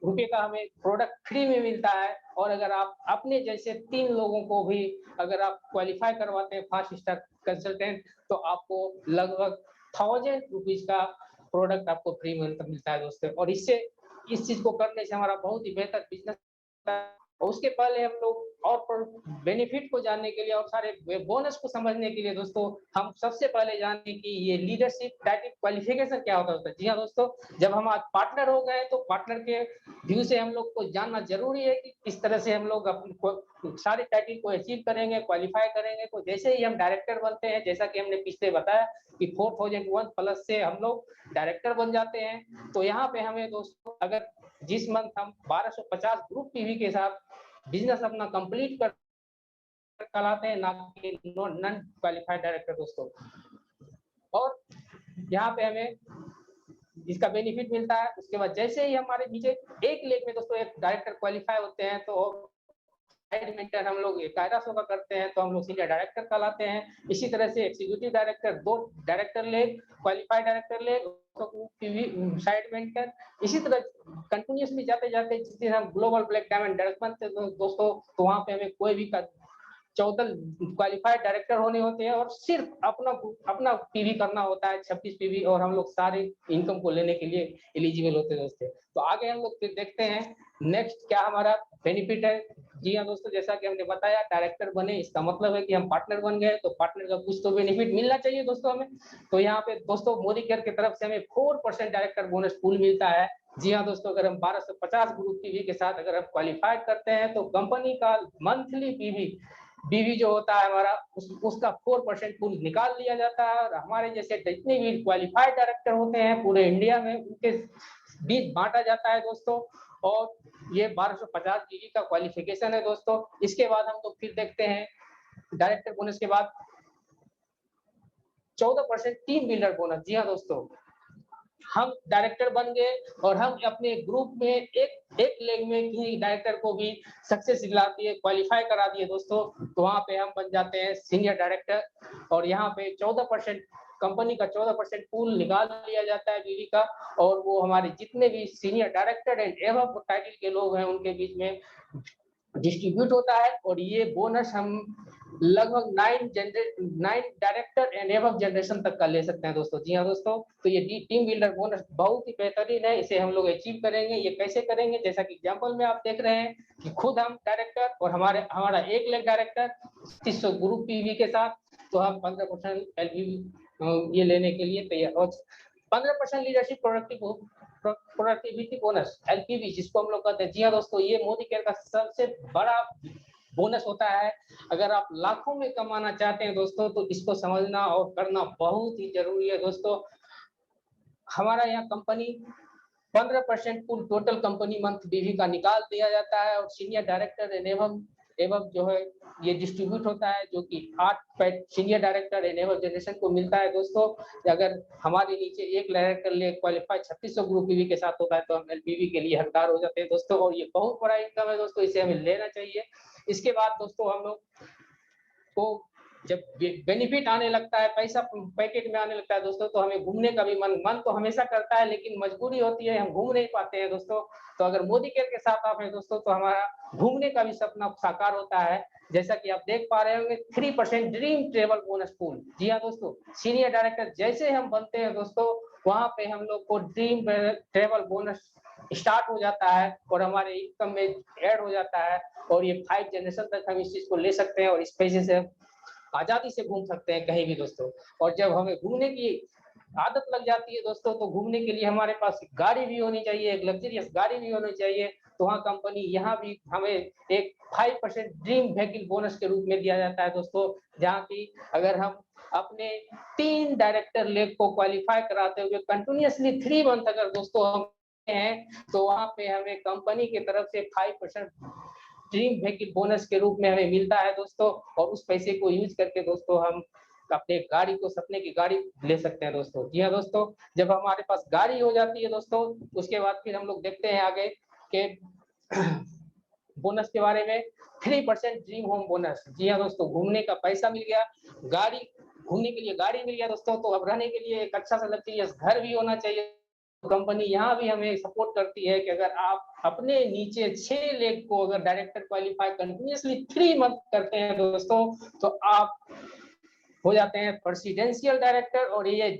रुपये का हमें प्रोडक्ट फ्री में मिलता है। और अगर आप अपने जैसे 3 लोगों को भी अगर आप क्वालिफाई करवाते हैं फास्ट स्टार्ट कंसल्टेंट तो आपको लगभग 1000 रुपीज का प्रोडक्ट आपको फ्री में मिलता है दोस्तों। और इससे इस चीज को करने से हमारा बहुत ही बेहतर बिजनेस। उसके पहले हम लोग और बेनिफिट को जानने के लिए और सारे बोनस को समझने के लिए दोस्तों हम सबसे पहले जानें कि ये लीडरशिप टाइटल क्वालिफिकेशन क्या होता है। जी हाँ दोस्तों जब हम आज पार्टनर हो गए तो पार्टनर के व्यू से हम लोग को जानना जरूरी है कि किस तरह से हम लोग अपने सारे टाइटल को अचीव करेंगे क्वालिफाई करेंगे। तो जैसे ही हम डायरेक्टर बनते हैं जैसा कि हमने पिछले बताया कि 4001 प्लस से हम लोग डायरेक्टर बन जाते हैं। तो यहाँ पे हमें दोस्तों अगर जिस मंथ हम 1250 ग्रुप पीवी के साथ बिजनेस अपना कंप्लीट कर लाते हैं ना कि नॉन क्वालिफाइड डायरेक्टर दोस्तों। और यहाँ पे हमें इसका बेनिफिट मिलता है। उसके बाद जैसे ही हमारे नीचे एक लेग में दोस्तों एक डायरेक्टर क्वालिफाई होते हैं तो मेंटर हम लोग 1100 का करते हैं तो हम लोग सीनियर डायरेक्टर कहलाते हैं। इसी तरह से executive director 2 director leg qualified director leg side mentor. इसी तरह कंटिन्यूसली जाते जाते जिस दिन हम ग्लोबल ब्लैक डायमंड डायरेक्टर बनते हैं दोस्तों तो वहां पे हमें कोई भी 14 क्वालिफाइड डायरेक्टर होने होते हैं और सिर्फ अपना पीवी करना होता है 26 पीवी और हम लोग सारे इनकम को लेने के लिए एलिजिबल होते हैं दोस्तों। तो आगे हम लोग फिर देखते हैं नेक्स्ट क्या हमारा बेनिफिट है। जी हाँ दोस्तों जैसा कि हमने बताया डायरेक्टर बने इसका मतलब है कि हम पार्टनर बन गए तो पार्टनर का कुछ तो बेनिफिट मिलना चाहिए दोस्तों हमें। तो यहाँ पे दोस्तों मोदी केयर की तरफ से हमें 4% डायरेक्टर बोनस पूल मिलता है। जी हाँ दोस्तों अगर हम 1250 ग्रुप पीवी के साथ अगर हम क्वालिफाइड करते हैं तो कंपनी का मंथली बीवी जो होता है हमारा उसका 4% पूल निकाल लिया जाता है। और हमारे जैसे जितने भी क्वालिफाइड डायरेक्टर होते हैं पूरे इंडिया में उनके बीच बांटा जाता है दोस्तों। और ये 1250 बीवी का क्वालिफिकेशन है दोस्तों। इसके बाद हम लोग फिर देखते हैं डायरेक्टर बोनस के बाद 14% टीम बिल्डर बोनस। जी हाँ दोस्तों हम डायरेक्टर बन गए और हम अपने ग्रुप में एक लेग में ही डायरेक्टर को भी सक्सेस दिला दिए क्वालिफाई करा दिए दोस्तों। तो वहां पे हम बन जाते हैं सीनियर डायरेक्टर। और यहाँ पे 14% कंपनी का 14% पूल निकाल लिया जाता है बीवी का। और वो हमारे जितने भी senior director and above title के लोग हैं उनके बीच में डिस्ट्रीब्यूट होता है और ये बोनस हम लगभग 9 डायरेक्टर एंड एबव जनरेशन तक का ले सकते हैं दोस्तों। जी हाँ दोस्तों, तो ये टीम बिल्डर बोनस बहुत ही बेहतरीन है, इसे हम लोग अचीव करेंगे। ये कैसे करेंगे, जैसा कि एग्जांपल में आप देख रहे हैं कि खुद हम डायरेक्टर और हमारा 1 लाख डायरेक्टर 300 ग्रुप पीवी के साथ, तो हम 15% एलपीवी ये लेने के लिए तैयार। और 15% लीडरशिप प्रोडक्टिविटी बोनस एलपीवी जिसको हम लोग कहते हैं। जी हाँ दोस्तों, ये मोदी केयर का सबसे बड़ा बोनस होता है। अगर आप लाखों में कमाना चाहते हैं दोस्तों, तो इसको समझना और करना बहुत ही जरूरी है दोस्तों। हमारा यहाँ कंपनी 15% कुल टोटल कंपनी मंथ बीवी का निकाल दिया जाता है और सीनियर डायरेक्टर एवं जो है ये डिस्ट्रीब्यूट होता है, जो कि 8 सीनियर डायरेक्टर एवं जनरेशन को मिलता है दोस्तों। अगर हमारे नीचे 1 डायरेक्टर ले क्वालिफाई 3600 ग्रुप पीवी के साथ होता है, तो हम एलपीवी के लिए हकदार हो जाते हैं दोस्तों। और ये बहुत बड़ा इनकम है दोस्तों, इसे हमें लेना चाहिए। इसके बाद दोस्तों हम लोग को जब बेनिफिट आने लगता है, पैसा पैकेट में आने लगता है दोस्तों, तो हमें घूमने का भी मन तो हमेशा करता है, लेकिन मजबूरी होती है, हम घूम नहीं पाते हैं दोस्तों। तो अगर मोदी केयर के साथ आप हैं दोस्तों, तो हमारा घूमने का भी सपना साकार होता है। जैसा कि आप देख पा रहे होंगे 3% ड्रीम ट्रेवल बोनस पूल। जी हाँ दोस्तों, सीनियर डायरेक्टर जैसे हम बनते हैं दोस्तों, वहां पे हम लोग को ड्रीम ट्रेवल बोनस स्टार्ट हो जाता है और हमारे इनकम में ऐड हो जाता है। और ये 5 जनरेशन तक हम इस चीज को ले सकते हैं और इस पैसे से आजादी से घूम सकते हैं कहीं भी दोस्तों। और जब हमें घूमने की आदत लग जाती है दोस्तों, तो घूमने के लिए हमारे पास गाड़ी भी होनी चाहिए, एक लग्जरियस गाड़ी भी होनी चाहिए। तो वहाँ कंपनी यहाँ भी हमें एक 5% ड्रीम व्हीकल बोनस के रूप में दिया जाता है दोस्तों, जहाँ की अगर हम अपने 3 डायरेक्टर लेग को क्वालिफाई कराते हुए कंटिन्यूअसली 3 मंथ अगर दोस्तों हम हैं, तो वहाँ पे हमें कंपनी की तरफ से 5% ड्रीम व्हीकल बोनस के रूप में हमें मिलता है दोस्तों। और उस पैसे को यूज करके दोस्तों हम अपने गाड़ी को, सपने की गाड़ी ले सकते हैं दोस्तों। जी हाँ दोस्तों, जब हमारे पास गाड़ी हो जाती है दोस्तों, उसके बाद फिर हम लोग देखते हैं आगे के बोनस के बारे में। 3% ड्रीम होम बोनस। जी हाँ दोस्तों, घूमने का पैसा मिल गया, गाड़ी घूमने के लिए गाड़ी मिल गया दोस्तों, तो अब रहने के लिए एक अच्छा सा लग्जरियस घर भी होना चाहिए। कंपनी यहाँ भी हमें सपोर्ट करती है कि अगर आप अपने नीचे 6 लेग को अगर डायरेक्टर क्वालिफाई कंटिन्यूअसली 3 मंथ करते हैं दोस्तों, तो आप हो जाते हैं प्रेसिडेंशियल डायरेक्टर। और ये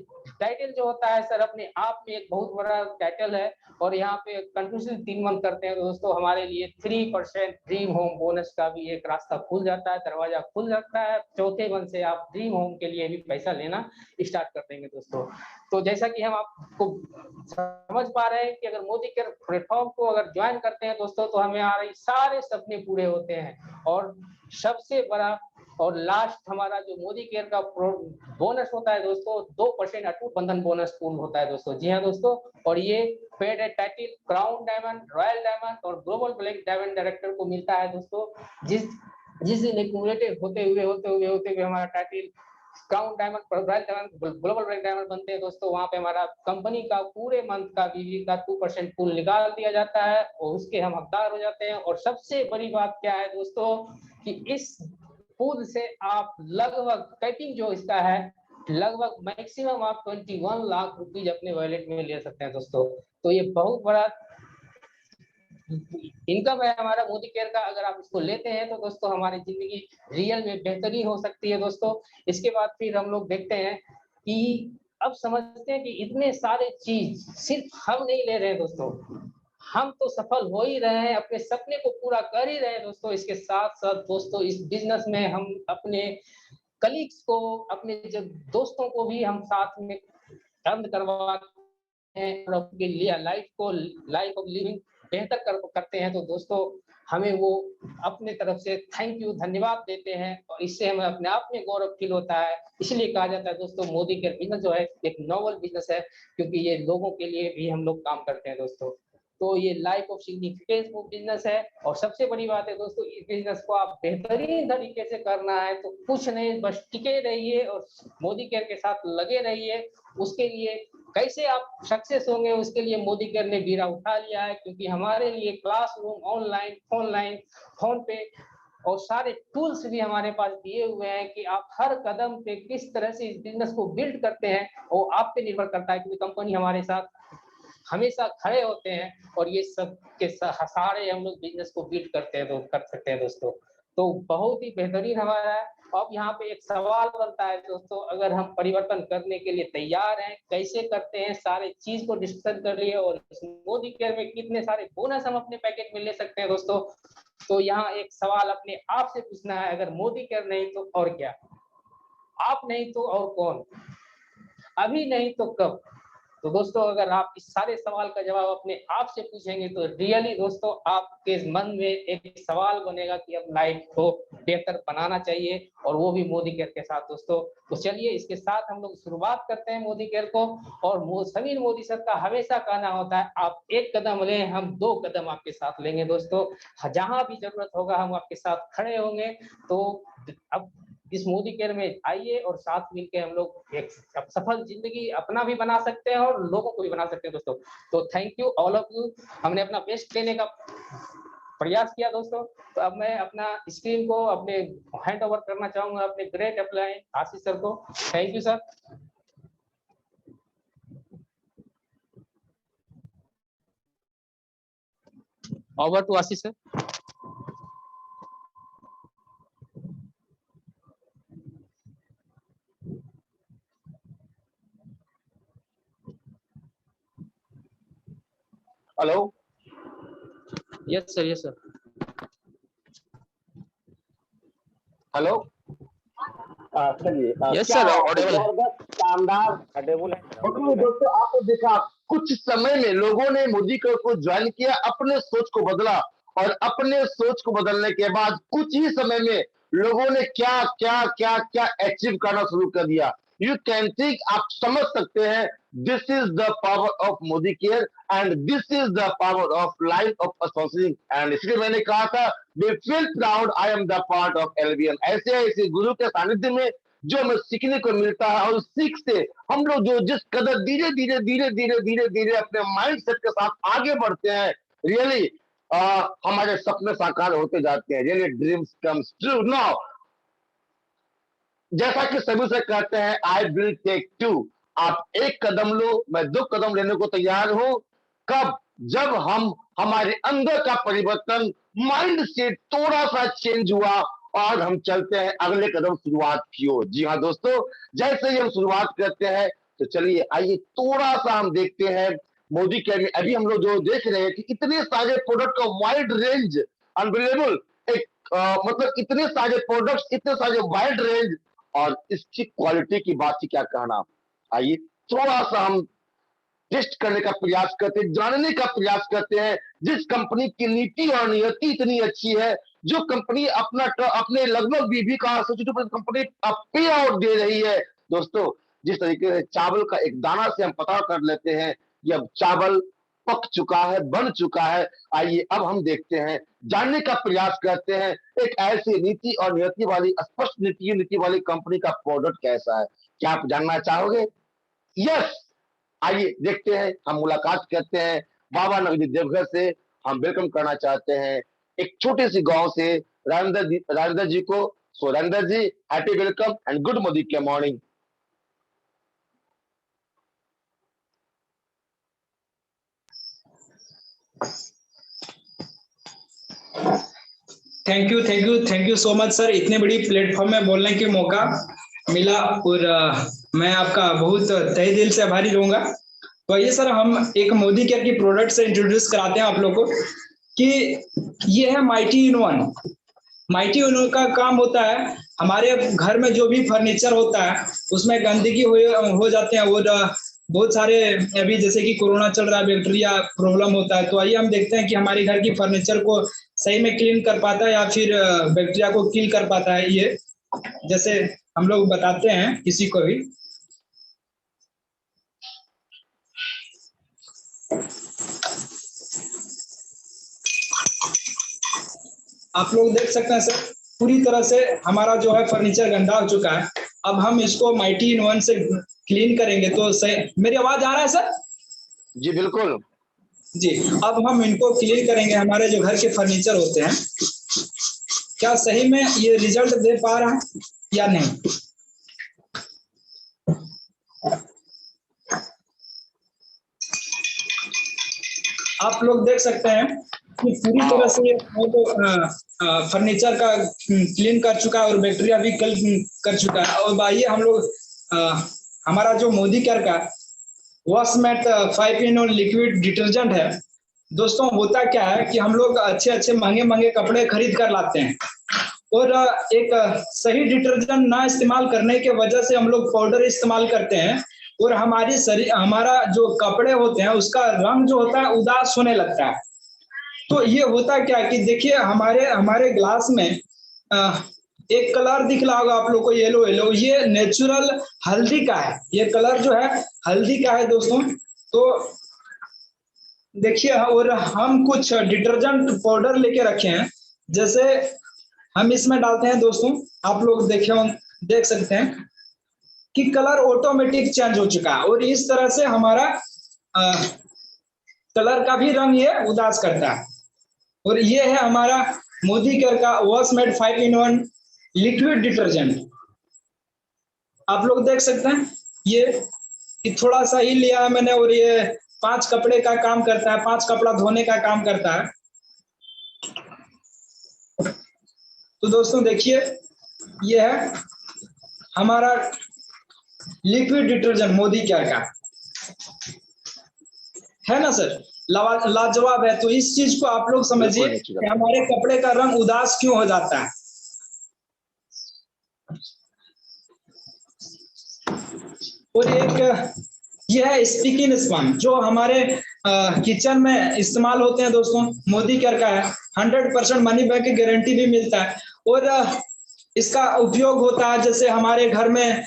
टाइटल जो होता है सर अपने आप में एक बहुत बड़ा टाइटल है। और यहाँ पे कंटिन्यूअसली 3 मंथ करते हैं तो दोस्तों हमारे लिए 3% ड्रीम होम बोनस का भी एक रास्ता खुल जाता है, दरवाजा खुल जाता है। चौथे मंथ से आप ड्रीम होम के लिए भी पैसा लेना स्टार्ट कर देंगे दोस्तों। तो जैसा कि हम आपको समझ पा रहे हैं कि अगर मोदी केयर प्लेटफॉर्म को अगर ज्वाइन करते हैं दोस्तों, तो हमें हमारे सारे सपने पूरे होते हैं। और सबसे बड़ा और लास्ट हमारा जो मोदी केयर का बोनस होता है दोस्तों, 2% अटूट बंधन बोनस पूल होता है दोस्तों। जी हाँ दोस्तों, और ये paid title crown diamond, royal diamond और ग्लोबल ब्लैक डायमंड डायरेक्टर को मिलता है दोस्तों। जिस दिन एक्यूमुलेटेड होते हुए हमारा title crown diamond, royal diamond, global black diamond बनते हैं दोस्तों, वहां पे हमारा कंपनी का पूरे मंथ का बीवी का 2% पूल निकाल दिया जाता है और उसके हम हकदार हो जाते हैं। और सबसे बड़ी बात क्या है दोस्तों कि इस पूल से आप लगभग कैपिंग जो इसका है, लगभग मैक्सिमम आप 21 लाख रुपीज अपने वॉलेट में ले सकते हैं दोस्तों। तो ये बहुत बड़ा इनकम है हमारा मोदी केयर का। अगर आप इसको लेते हैं तो दोस्तों हमारी जिंदगी रियल में बेहतरीन हो सकती है दोस्तों। इसके बाद फिर हम लोग देखते हैं कि अब समझते हैं कि इतने सारे चीज सिर्फ हम नहीं ले रहे हैं दोस्तों, हम तो सफल हो ही रहे हैं, अपने सपने को पूरा कर ही रहे हैं दोस्तों। इसके साथ साथ दोस्तों इस बिजनेस में हम अपने कलीग्स को, अपने जब दोस्तों को भी हम साथ में अर्न करवाते हैं और अपने लिए लाइफ ऑफ लिविंग बेहतर करते हैं। तो दोस्तों हमें वो अपने तरफ से थैंक यू, धन्यवाद देते हैं और इससे हमें अपने आप में गौरव फील होता है। इसलिए कहा जाता है दोस्तों मोदी केयर बिजनेस जो है एक नोबल बिजनेस है, क्योंकि ये लोगों के लिए भी हम लोग काम करते हैं दोस्तों। तो ये लाइफ ऑफ सिग्निफिकेंस वो बिजनेस है। और सबसे बड़ी बात है दोस्तों, इस बिजनेस को आप बेहतरीन तरीके से करना है तो कुछ नहीं, बस टिके रहिए और मोदी केयर के साथ लगे रहिए। उसके लिए कैसे आप सक्सेस होंगे, उसके लिए मोदी केयर ने बीड़ा उठा लिया है, क्योंकि हमारे लिए क्लासरूम, ऑनलाइन, फोन पे और सारे टूल्स भी हमारे पास दिए हुए हैं कि आप हर कदम पे किस तरह से इस बिजनेस को बिल्ड करते हैं वो आप पे निर्भर करता है। क्योंकि कंपनी हमारे साथ हमेशा खड़े होते हैं और ये सब के सारे हम लोग बिजनेस को बीट करते हैं, तो कर सकते हैं दोस्तों। तो बहुत ही बेहतरीन हमारा है। अब यहाँ पे एक सवाल बनता है दोस्तों, अगर हम परिवर्तन करने के लिए तैयार हैं, कैसे करते हैं, सारे चीज को डिस्कस कर लिए और मोदी केयर में कितने सारे बोनस हम अपने पैकेट में ले सकते हैं दोस्तों। तो यहाँ एक सवाल अपने आप से पूछना है, अगर मोदी केयर नहीं तो और क्या, आप नहीं तो और कौन, अभी नहीं तो कब। तो दोस्तों अगर आप इस सारे सवाल का जवाब अपने आप से पूछेंगे तो रियली दोस्तों आपके मन में एक सवाल बनेगा कि अब लाइफ को बेहतर बनाना चाहिए, और वो भी मोदी केयर के साथ दोस्तों। तो चलिए इसके साथ हम लोग शुरुआत करते हैं मोदी केयर को। और सभी मोदी सर का हमेशा कहना होता है, आप एक कदम लें, हम 2 कदम आपके साथ लेंगे दोस्तों। जहां भी जरूरत होगा हम आपके साथ खड़े होंगे। तो अब इस मोदी केयर में आइए और साथ मिलकर हम लोग एक सफल जिंदगी अपना भी बना सकते हैं और लोगों को भी बना सकते हैं दोस्तों। तो thank you all of you. हमने अपना बेस्ट देने का प्रयास किया दोस्तों। तो अब मैं अपना स्क्रीन को अपने हैंड ओवर करना चाहूंगा अपने ग्रेट अप्लाई आशीष सर को। Thank you sir. Over to Ashish sir. Hello, yes sir, yes sir. Hello, चलिए यस सर, ऑडिबल है। शानदार टेबल है। दोस्तों आपने देखा कुछ समय में लोगों ने मोदी केयर को ज्वाइन किया, अपने सोच को बदला, और अपने सोच को बदलने के बाद कुछ ही समय में लोगों ने क्या क्या क्या क्या अचीव करना शुरू कर दिया। यू कैन थिंक, आप समझ सकते हैं, this is the power of Modi care and this is the power of life of sponsoring. And इसलिए मैंने कहा था, we feel proud, I am the part of LBN. ऐसे ऐसे गुरु के सानिध्य में जो हमें सीखने को मिलता है, और सीख से हम लोग जो जिस कदर धीरे धीरे धीरे धीरे धीरे धीरे अपने माइंड सेट के साथ आगे बढ़ते हैं, रियली हमारे सपने साकार होते जाते हैं। Really dreams comes true. Now जैसा कि सभी से कहते हैं, आई विल टेक 2। आप 1 कदम लो, मैं 2 कदम लेने को तैयार हूं। कब? जब हम हमारे अंदर का परिवर्तन, माइंड सेट थोड़ा सा चेंज हुआ और हम चलते हैं अगले कदम शुरुआत की ओर। जी हाँ दोस्तों, जैसे ही हम शुरुआत करते हैं, तो चलिए आइए थोड़ा सा हम देखते हैं मोदी केयर में। अभी हम लोग जो देख रहे हैं कि इतने सारे प्रोडक्ट का वाइड रेंज, अनबिलीवेबल। एक मतलब इतने सारे प्रोडक्ट्स, इतने सारे वाइड रेंज, और इसकी क्वालिटी की बात ही क्या कहना। आइए थोड़ा सा हम टेस्ट करने का प्रयास करते हैं, जानने का प्रयास करते हैं। जिस कंपनी की नीति और नियति इतनी अच्छी है, जो कंपनी अपने लगभग बीबी का 62% कंपनी पे आउट दे रही है दोस्तों। जिस तरीके से चावल का एक दाना से हम पता कर लेते हैं कि अब चावल पक चुका है, बन चुका है। आइए अब हम देखते हैं, जानने का प्रयास करते हैं, एक ऐसी नीति और नियति वाली, स्पष्ट नीति वाली कंपनी का प्रोडक्ट कैसा है। क्या आप जानना चाहोगे? यस, आइए देखते हैं। हम मुलाकात करते हैं बाबा नगरी देवघर से। हम वेलकम करना चाहते हैं एक छोटे सी गांव से राजेंद्र जी को। So Rajendra ji, happy welcome and good Modi care morning. Thank you so much sir, इतने बड़ी प्लेटफॉर्म में बोलने के मौका मिला, और मैं आपका बहुत तहे दिल से आभारी रहूंगा। तो ये सर, हम एक मोदी केयर की प्रोडक्ट से इंट्रोड्यूस कराते हैं आप लोगों को कि ये है mighty in one. Mighty in one का काम होता है, हमारे घर में जो भी फर्नीचर होता है उसमें गंदगी हो जाते हैं, और बहुत सारे अभी जैसे कि कोरोना चल रहा है, बैक्टीरिया प्रॉब्लम होता है। तो आइए हम देखते हैं कि हमारे घर की फर्नीचर को सही में क्लीन कर पाता है या फिर बैक्टीरिया को किल कर पाता है। ये जैसे हम लोग बताते हैं किसी को भी। आप लोग देख सकते हैं सर, पूरी तरह से हमारा जो है फर्नीचर गंदा हो चुका है। अब हम इसको माइटी इन वन से क्लीन करेंगे तो सही। मेरी आवाज आ रहा है सर? जी बिल्कुल जी। अब हम इनको क्लीन करेंगे, हमारे जो घर के फर्नीचर होते हैं, क्या सही में ये रिजल्ट दे पा रहा है या नहीं। आप लोग देख सकते हैं कि पूरी तरह से फर्नीचर का क्लीन कर चुका है और बैक्टीरिया भी कर चुका है। और आइए हम लोग हमारा जो मोदी केयर का वॉशमेट 5-in-1 लिक्विड डिटर्जेंट है दोस्तों, होता क्या है कि हम लोग अच्छे अच्छे महंगे महंगे कपड़े खरीद कर लाते हैं और एक सही डिटर्जेंट ना इस्तेमाल करने के वजह से हम लोग पाउडर इस्तेमाल करते हैं और हमारा जो कपड़े होते हैं उसका रंग जो होता है उदास होने लगता है। तो ये होता क्या कि देखिए हमारे हमारे ग्लास में एक कलर दिख रहा होगा आप लोग को, येलो येलो, ये नेचुरल हल्दी का है। ये कलर जो है हल्दी का है दोस्तों। तो देखिए, और हम कुछ डिटर्जेंट पाउडर लेके रखे हैं, जैसे हम इसमें डालते हैं दोस्तों, आप लोग देख सकते हैं कि कलर ऑटोमेटिक चेंज हो चुका है और इस तरह से हमारा कलर का भी रंग ये उदास करता है। और ये है हमारा मोदी केयर का वॉशमेट 5-in-1 लिक्विड डिटर्जेंट। आप लोग देख सकते हैं ये कि थोड़ा सा ही लिया है मैंने और ये 5 कपड़े का काम करता है, 5 कपड़ा धोने का काम करता है। तो दोस्तों देखिए, ये है हमारा लिक्विड डिटर्जेंट मोदी केयर का, है ना सर, लाजवाब है। तो इस चीज को आप लोग समझिए कि हमारे कपड़े का रंग उदास क्यों हो जाता है। और एक यह है स्टिकिंग स्पंज जो हमारे किचन में इस्तेमाल होते हैं दोस्तों, मोदी केयर का है। 100% मनी बैक की गारंटी भी मिलता है और इसका उपयोग होता है जैसे हमारे घर में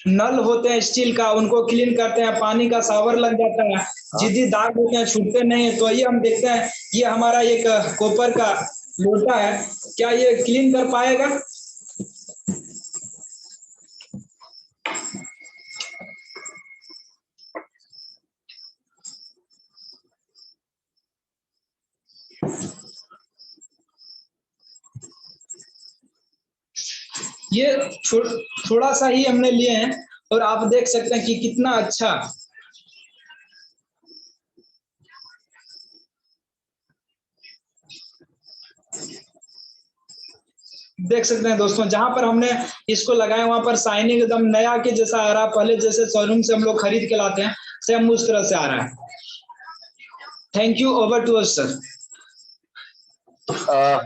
नल होते हैं स्टील का, उनको क्लीन करते हैं, पानी का शावर लग जाता है, जिद्दी दाग होते हैं, छूटते नहीं है। तो ये हम देखते हैं, ये हमारा एक कॉपर का लोटा है, क्या ये क्लीन कर पाएगा? ये थोड़ा सा ही हमने लिए हैं और आप देख सकते हैं कि कितना अच्छा देख सकते हैं दोस्तों। जहां पर हमने इसको लगाया वहां पर शाइनिंग एकदम नया के जैसा आ रहा है, पहले जैसे शोरूम से हम लोग खरीद के लाते हैं सेम उस तरह से आ रहा है। Thank you, over to us sir.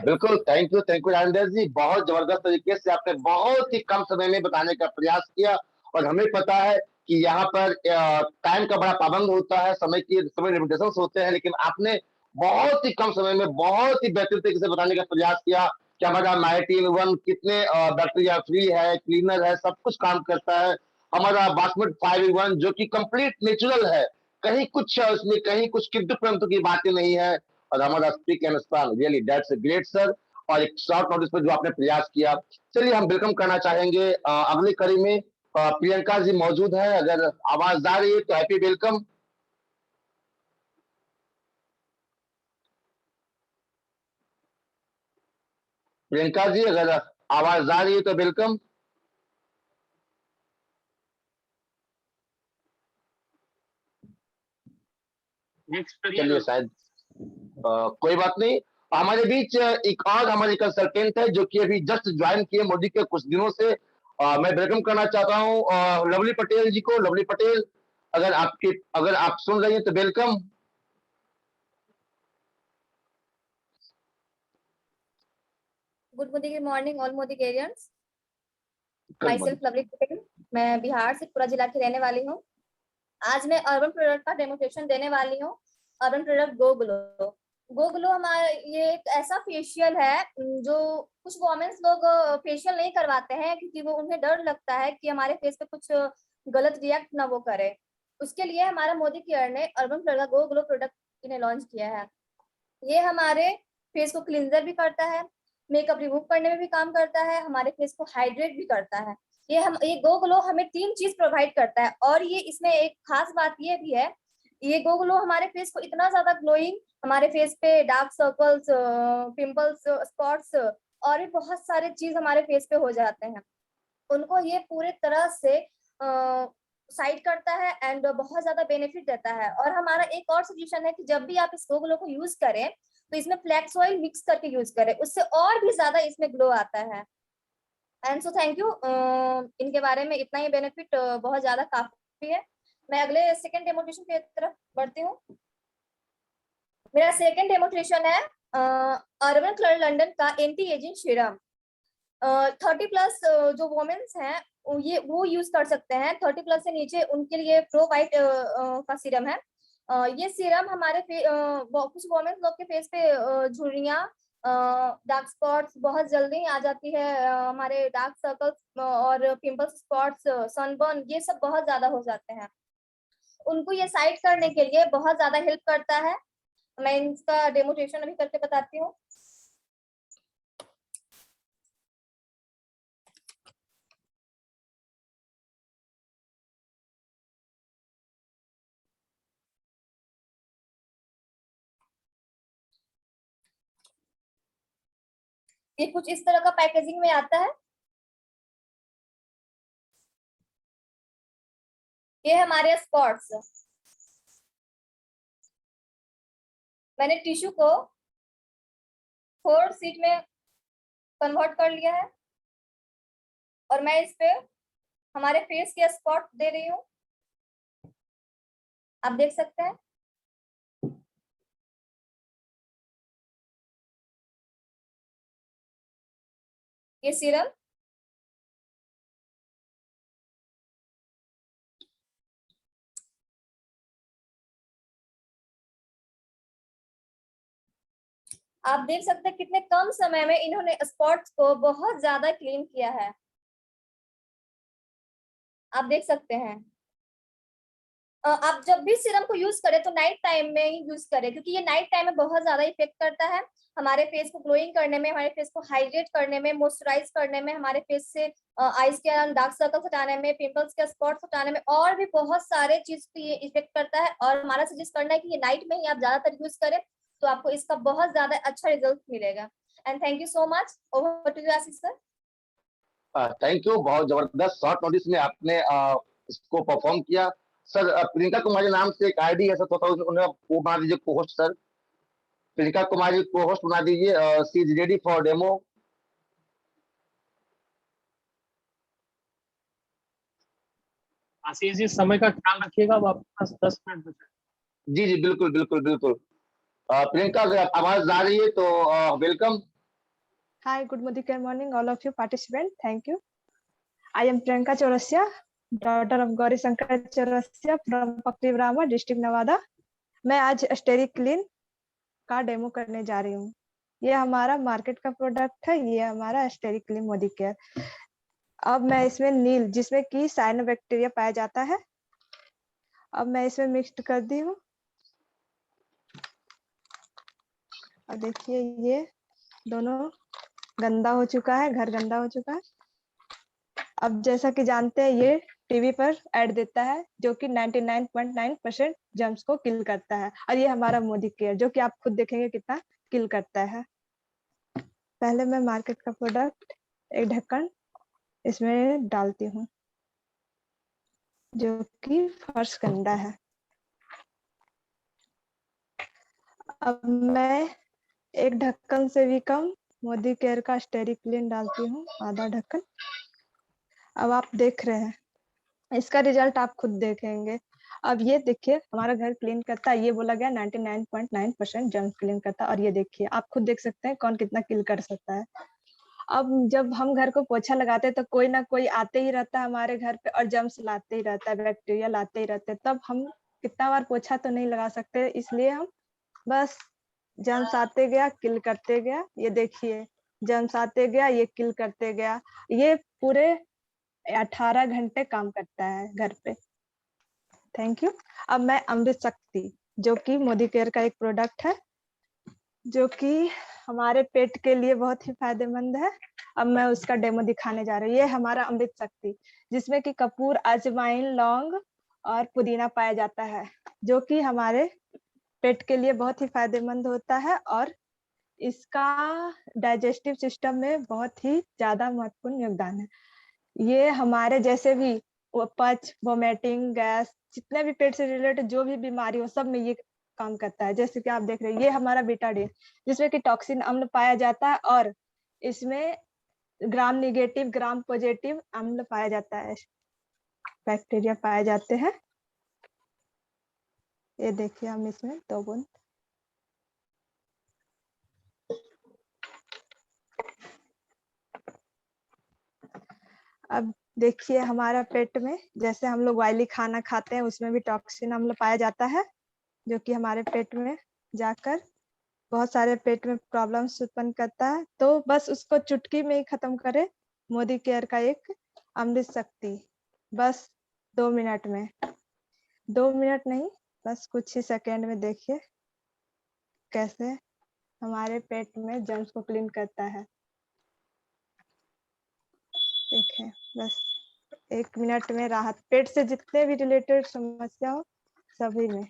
बिल्कुल, थैंक यू राजेंद्र जी। बहुत जबरदस्त तरीके से आपने बहुत ही कम समय में बताने का प्रयास किया और हमें पता है कि यहाँ पर टाइम का बड़ा पाबंद होता है, समय लिमिटेशन होते हैं, लेकिन आपने बहुत ही कम समय में बहुत ही बेहतरीन तरीके से बताने का प्रयास किया कि हमारा MyTin-1 कितने बैक्टीरिया फ्री है, क्लीनर है, सब कुछ काम करता है। हमारा बास्मत 5-in-1 जो कि कंप्लीट नेचुरल है, कहीं कुछ उसमें कहीं कुछ किंतु परंतु की बातें नहीं है। और हमारा speak and span really that's a great sir. और एक शॉर्ट नोटिस पर जो आपने प्रयास किया, चलिए हम वेलकम करना चाहेंगे अगली कड़ी में प्रियंका जी मौजूद है। अगर आवाज आ रही है तो हैप्पी वेलकम। प्रियंका जी अगर आवाज आ रही है तो वेलकम। चलिए शायद कोई बात नहीं। हमारे बीच एक और हमारे कंसल्टेंट है जो कि अभी जस्ट ज्वाइन किए मोदी के कुछ दिनों से। मैं वेलकम करना चाहता हूं लवली पटेल जी को। लवली पटेल अगर आप सुन रही हैं तो welcome. Good morning all Modicarians. Myself Lovely Patel, मैं बिहार से पूरा जिला की रहने वाली हूँ। आज मैं अर्बन प्रोडक्ट का डेमोस्ट्रेशन देने वाली हूँ। अर्बन प्रोडक्ट गो ग्लो हमारा ये एक ऐसा फेशियल है जो कुछ वोमेन्स लोग फेशियल नहीं करवाते हैं क्योंकि वो उन्हें डर लगता है कि हमारे फेस पे कुछ गलत रिएक्ट ना वो करे। उसके लिए हमारा मोदी केयर ने अर्बन प्रोडक्ट गो ग्लो प्रोडक्ट इन्हें लॉन्च किया है। ये हमारे फेस को क्लींजर भी करता है, मेकअप रिमूव करने में भी काम करता है, हमारे फेस को हाइड्रेट भी करता है। ये गो ग्लो हमें 3 चीज प्रोवाइड करता है और ये इसमें एक खास बात ये भी है, ये गो ग्लो हमारे फेस को इतना ज्यादा ग्लोइंग, हमारे फेस पे डार्क सर्कल्स, पिंपल्स, स्पॉट्स और भी बहुत सारे चीज हमारे फेस पे हो जाते हैं, उनको ये पूरे तरह से साइड करता है एंड बहुत ज्यादा बेनिफिट देता है। और हमारा एक और सजेशन है कि जब भी आप इस गोगलो को यूज करें तो इसमें फ्लैक्स ऑयल मिक्स करके यूज करें, उससे और भी ज्यादा इसमें ग्लो आता है। And so thank you. इनके बारे में इतना ही बेनिफिट बहुत ज्यादा काफी है। मैं अगले सेकेंड डेमोन्स्ट्रेशन की तरफ बढ़ती हूँ। मेरा सेकेंड डेमोन्स्ट्रेशन है अर्बन क्लर लंडन का एंटी एजिंग सीरम। 30+ जो वुमेन्स हैं वो यूज कर सकते हैं। 30+ से नीचे उनके लिए प्रो वाइट का सीरम है। ये सीरम हमारे कुछ वुमेन्स लोग के फेस पे झुर्रियां, डार्क स्पॉट्स बहुत जल्दी आ जाती है, हमारे डार्क सर्कल्स और पिंपल्स स्पॉट्स, सनबर्न, ये सब बहुत ज्यादा हो जाते हैं। उनको ये साइड करने के लिए बहुत ज्यादा हेल्प करता है। मैं इसका डेमोन्स्ट्रेशन अभी करके बताती हूँ। ये कुछ इस तरह का पैकेजिंग में आता है। ये हमारे स्पॉट्स। मैंने टिश्यू को 4 शीट में कन्वर्ट कर लिया है और मैं इस पे हमारे फेस के स्पॉट दे रही हूँ। आप देख सकते हैं ये सीरम आप देख सकते हैं कितने कम समय में इन्होंने स्पॉट्स को बहुत ज्यादा क्लीन किया है। आप देख सकते हैं। आप जब भी सीरम को यूज करें तो नाइट टाइम में ही यूज करें, क्योंकि ये नाइट टाइम में बहुत ज्यादा इफेक्ट करता है हमारे फेस को ग्लोइंग करने में, हमारे फेस को हाइड्रेट करने में, मॉइस्चराइज करने में, हमारे फेस से आईज के डार्क सर्कल्स हटाने में, पिंपल्स के स्पॉट्स हटाने में, और भी बहुत सारे चीज पे ये इफेक्ट करता है। और हमारा सजेस्ट करना है कि ये नाइट में ही आप ज्यादातर यूज करें तो आपको इसका बहुत ज्यादा अच्छा रिजल्ट मिलेगा। And thank you so much. Over to you Ashish sir. Thank you, बहुत जबरदस्त शॉर्ट नोटिस में आपने इसको परफॉर्म किया। सर प्रियंका कुमारी नाम से एक आईडी है सर, तो उन्हें वो बना दीजिए को होस्ट। सर प्रियंका कुमारी को होस्ट बना दीजिए। सी is ready for demo. Ashish ji समय का ख्याल रखिएगा, अब आपके पास 10 मिनट बचे। जी जी बिल्कुल बिल्कुल बिल्कुल। प्रियंका अगर आवाज आ रही है तो welcome. Hi, good morning, all of you participants. Thank you. I am Priyanka Chaurasia, daughter of Gauri Shankar Chaurasia from Pakri Brahma, district Nevada. मैं आज स्टेरी क्लीन का डेमो करने जा रही हूँ। ये हमारा मार्केट का प्रोडक्ट है। ये हमारा स्टेरी क्लीन मोदी केयर। अब मैं इसमें नील, जिसमें कि साइनोबैक्टीरिया पाया जाता है, अब मैं इसमें मिक्स कर दी हूँ। अब देखिए ये दोनों गंदा हो चुका है, घर गंदा हो चुका है। अब जैसा कि जानते हैं ये टीवी पर ऐड देता है जो कि 99.9% जर्म्स को किल करता है, और ये हमारा मोदी केयर जो कि आप खुद देखेंगे कितना किल करता है। पहले मैं मार्केट का प्रोडक्ट एक ढक्कन इसमें डालती हूँ जो कि फर्श गंदा है। अब मैं एक ढक्कन से भी कम मोदी केयर का स्टेरी क्लीन डालती हूँ, आधा ढक्कन। अब आप देख रहे हैं इसका रिजल्ट, आप खुद देखेंगे। अब ये देखिए हमारा घर क्लीन करता है, ये बोला गया 99.9% जर्म क्लीन करता है, और ये देखिए आप खुद देख सकते हैं कौन कितना किल कर सकता है। अब जब हम घर को पोछा लगाते हैं तो कोई ना कोई आते ही रहता है हमारे घर पे और जर्म्स लाते ही रहता है, बैक्टीरिया लाते ही रहते हैं। तब हम कितना बार पोछा तो नहीं लगा सकते, इसलिए हम बस जर्म्स आते गया किल करते गया। ये देखिए जर्म्स आते गया, ये किल करते गया। ये पूरे 18 घंटे काम करता है घर पे। Thank you. अब मैं अमृत शक्ति, जो कि मोदी केयर का एक प्रोडक्ट है, जो कि हमारे पेट के लिए बहुत ही फायदेमंद है। अब मैं उसका डेमो दिखाने जा रही हूँ। ये हमारा अमृत शक्ति, जिसमें कि कपूर, अजवाइन, लौंग और पुदीना पाया जाता है, जो कि हमारे पेट के लिए बहुत ही फायदेमंद होता है और इसका डाइजेस्टिव सिस्टम में बहुत ही ज्यादा महत्वपूर्ण योगदान है। ये हमारे जैसे भी पच, वोमिटिंग, गैस, जितने भी पेट से रिलेटेड जो भी बीमारी हो सब में ये काम करता है। जैसे कि आप देख रहे हैं ये हमारा बीटाडीन, जिसमें कि टॉक्सिन अम्ल पाया जाता है और इसमें ग्राम नेगेटिव, ग्राम पॉजिटिव अम्ल पाया जाता है, बैक्टीरिया पाए जाते हैं। ये देखिए हम इसमें 2 बूंद। अब देखिए हमारा पेट में जैसे हम लोग ऑयली खाना खाते हैं उसमें भी टॉक्सिन अम्ल पाया जाता है, जो कि हमारे पेट में जाकर बहुत सारे पेट में प्रॉब्लम्स उत्पन्न करता है। तो बस उसको चुटकी में ही खत्म करे मोदी केयर का एक अमृत शक्ति, बस 2 मिनट में, 2 मिनट नहीं बस कुछ ही सेकेंड में। देखिए कैसे हमारे पेट में जर्म्स को क्लीन करता है। देखें बस 1 मिनट में राहत, पेट से जितने भी रिलेटेड समस्या हो सभी में।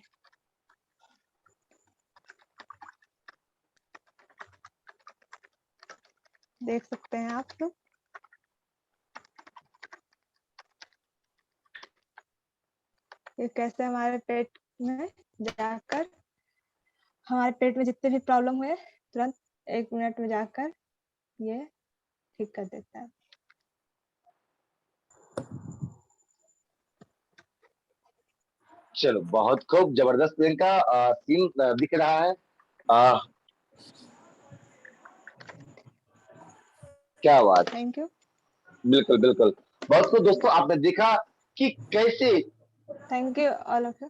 देख सकते हैं आप लोग। ये कैसे हमारे पेट में जाकर हमारे पेट में जितने भी प्रॉब्लम हुए तुरंत 1 मिनट में जाकर ये ठीक कर देता है। चलो बहुत खूब, जबरदस्त प्रियंका, सीन दिख रहा है। क्या बात, थैंक यू। बिल्कुल बिल्कुल, बहुत खूब दोस्तों, आपने देखा कि कैसे, thank you all of you.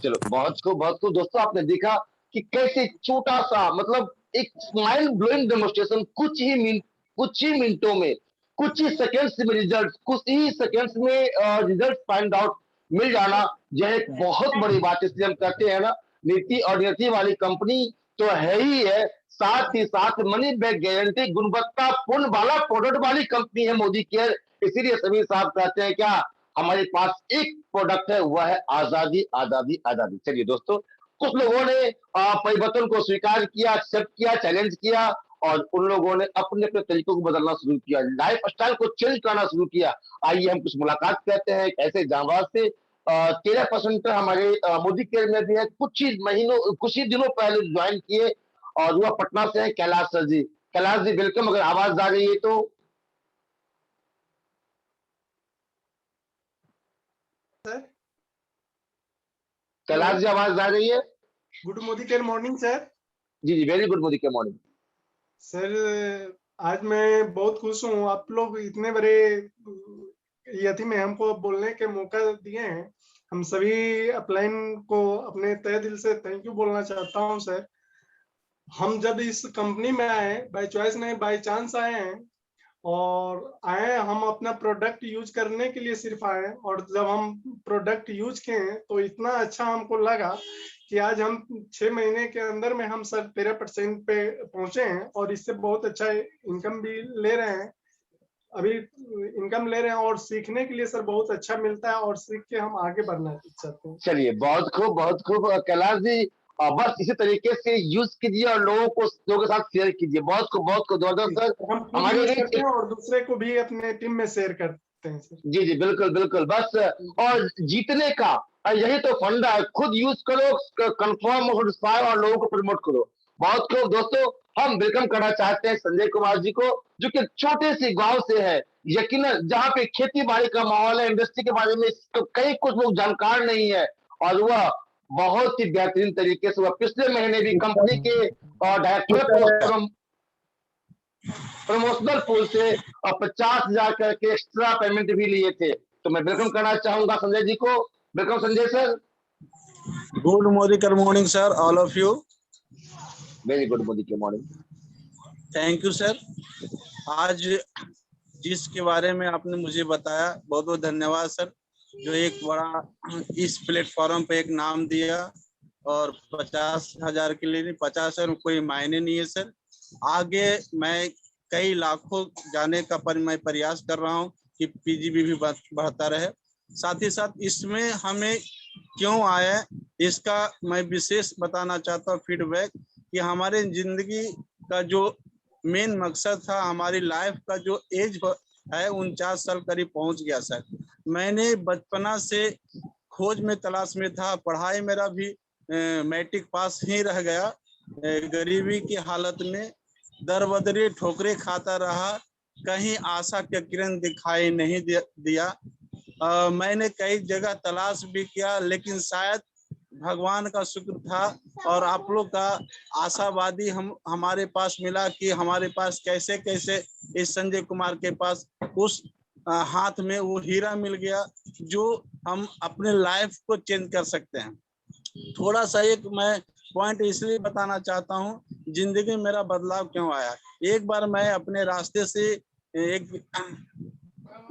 चलो बहुत खूब दोस्तों, आपने देखा कि कैसे छोटा सा मतलब एक माइंड ब्लोइंग डेमोन्स्ट्रेशन कुछ ही मिनटों में, कुछ ही सेकंड्स में रिजल्ट, कुछ ही सेकंड्स में रिजल्ट फाइंड आउट मिल जाना, यह एक बहुत बड़ी बात है। इसलिए हम कहते हैं ना, नीति और नियति वाली कंपनी तो है ही है, साथ ही साथ मनी बैक गारंटी, गुणवत्ता पूर्ण वाला प्रोडक्ट वाली कंपनी है मोदी केयर। इसीलिए सभी साहब कहते हैं क्या, हमारे पास एक प्रोडक्ट है, वह है आजादी आजादी आजादी। चलिए दोस्तों, कुछ लोगों ने परिवर्तन को स्वीकार किया, एक्सेप्ट किया, चैलेंज किया, और उन लोगों ने अपने अपने तरीकों को बदलना शुरू किया, लाइफ स्टाइल को चेंज करना शुरू किया। आइए हम कुछ मुलाकात करते हैं ऐसे जांबाज से। 13% हमारे मोदी केयर में भी है, कुछ ही दिनों पहले ज्वाइन किए, और वह पटना से है कैलाश सर जी। कैलाश जी वेलकम, अगर आवाज आ रही है तो। सर कैलाश जी आवाज आ रही है? Good Modi care morning sir. जी जी, very good Modi care morning sir. आज मैं बहुत खुश हूँ, आप लोग इतने बड़े यति में हमको बोलने के मौका दिए हैं। हम सभी अपलाइन को अपने तहे दिल से थैंक यू बोलना चाहता हूँ सर। हम जब इस कंपनी में आए, बाय चॉइस नहीं बाय चांस आए हैं, और आए हम अपना प्रोडक्ट यूज करने के लिए सिर्फ आए, और जब हम प्रोडक्ट यूज किए तो इतना अच्छा हमको लगा कि आज हम 6 महीने के अंदर में हम सर 13% पे पहुंचे हैं, और इससे बहुत अच्छा इनकम भी ले रहे हैं, अभी इनकम ले रहे हैं, और सीखने के लिए सर बहुत अच्छा मिलता है, और सीख के हम आगे बढ़ना चाहते हैं। चलिए बहुत खूब कैलाश जी, बस इसी तरीके से यूज कीजिए और लोगों के साथ शेयर कीजिए। बहुत खूब जबरदस्त सर। हम खुद हमारे यूज करते हैं और दूसरे को भी अपने टीम में शेयर करते हैं सर। जी जी बिल्कुल बस, और जीतने का यही तो फंडा है, खुद यूज करो, कंफर्म और लोगों को प्रमोट करो। बहुत खूब दोस्तों, हम वेलकम करना चाहते हैं संजय कुमार जी को, जो कि छोटे से गांव से है, यकीनन जहां पे खेती बाड़ी का माहौल है, इंडस्ट्री के बारे में तो कई कुछ लोग जानकार नहीं है, और वह बहुत ही बेहतरीन तरीके से, वह पिछले महीने भी कंपनी के डायरेक्टर प्रमोशनल पूल से 50,000 करके एक्स्ट्रा पेमेंट भी लिए थे। तो मैं वेलकम करना चाहूंगा संजय जी को। Welcome Sanjay sir. Good Modi care morning sir, all of you. Very good Modi care morning. Thank you sir. आज जिसके बारे में आपने मुझे बताया, बहुत बहुत धन्यवाद सर, जो एक बड़ा इस प्लेटफॉर्म पे एक नाम दिया, और 50,000 के लिए नहीं, 50,000 कोई मायने नहीं है सर। आगे मैं कई लाखों जाने का मैं प्रयास कर रहा हूँ कि पीजीबी भी बढ़ता रहे। साथ ही साथ इसमें हमें क्यों आया, इसका मैं विशेष बताना चाहता हूँ फीडबैक, कि हमारे जिंदगी का जो मेन मकसद था, हमारी लाइफ का जो एज है 49 साल करीब पहुंच गया सर। मैंने बचपना से खोज में तलाश में था। पढ़ाई मेरा भी मैट्रिक पास ही रह गया। गरीबी की हालत में दर बदरी ठोकरे खाता रहा, कहीं आशा के किरण दिखाई नहीं दिया। मैंने कई जगह तलाश भी किया, लेकिन शायद भगवान का शुक्र था और आप लोग का आशावादी हमारे पास मिला कि हमारे पास कैसे कैसे इस संजय कुमार के पास उस हाथ में वो हीरा मिल गया जो हम अपने लाइफ को चेंज कर सकते हैं। थोड़ा सा एक मैं पॉइंट इसलिए बताना चाहता हूँ, जिंदगी में मेरा बदलाव क्यों आया। एक बार मैं अपने रास्ते से एक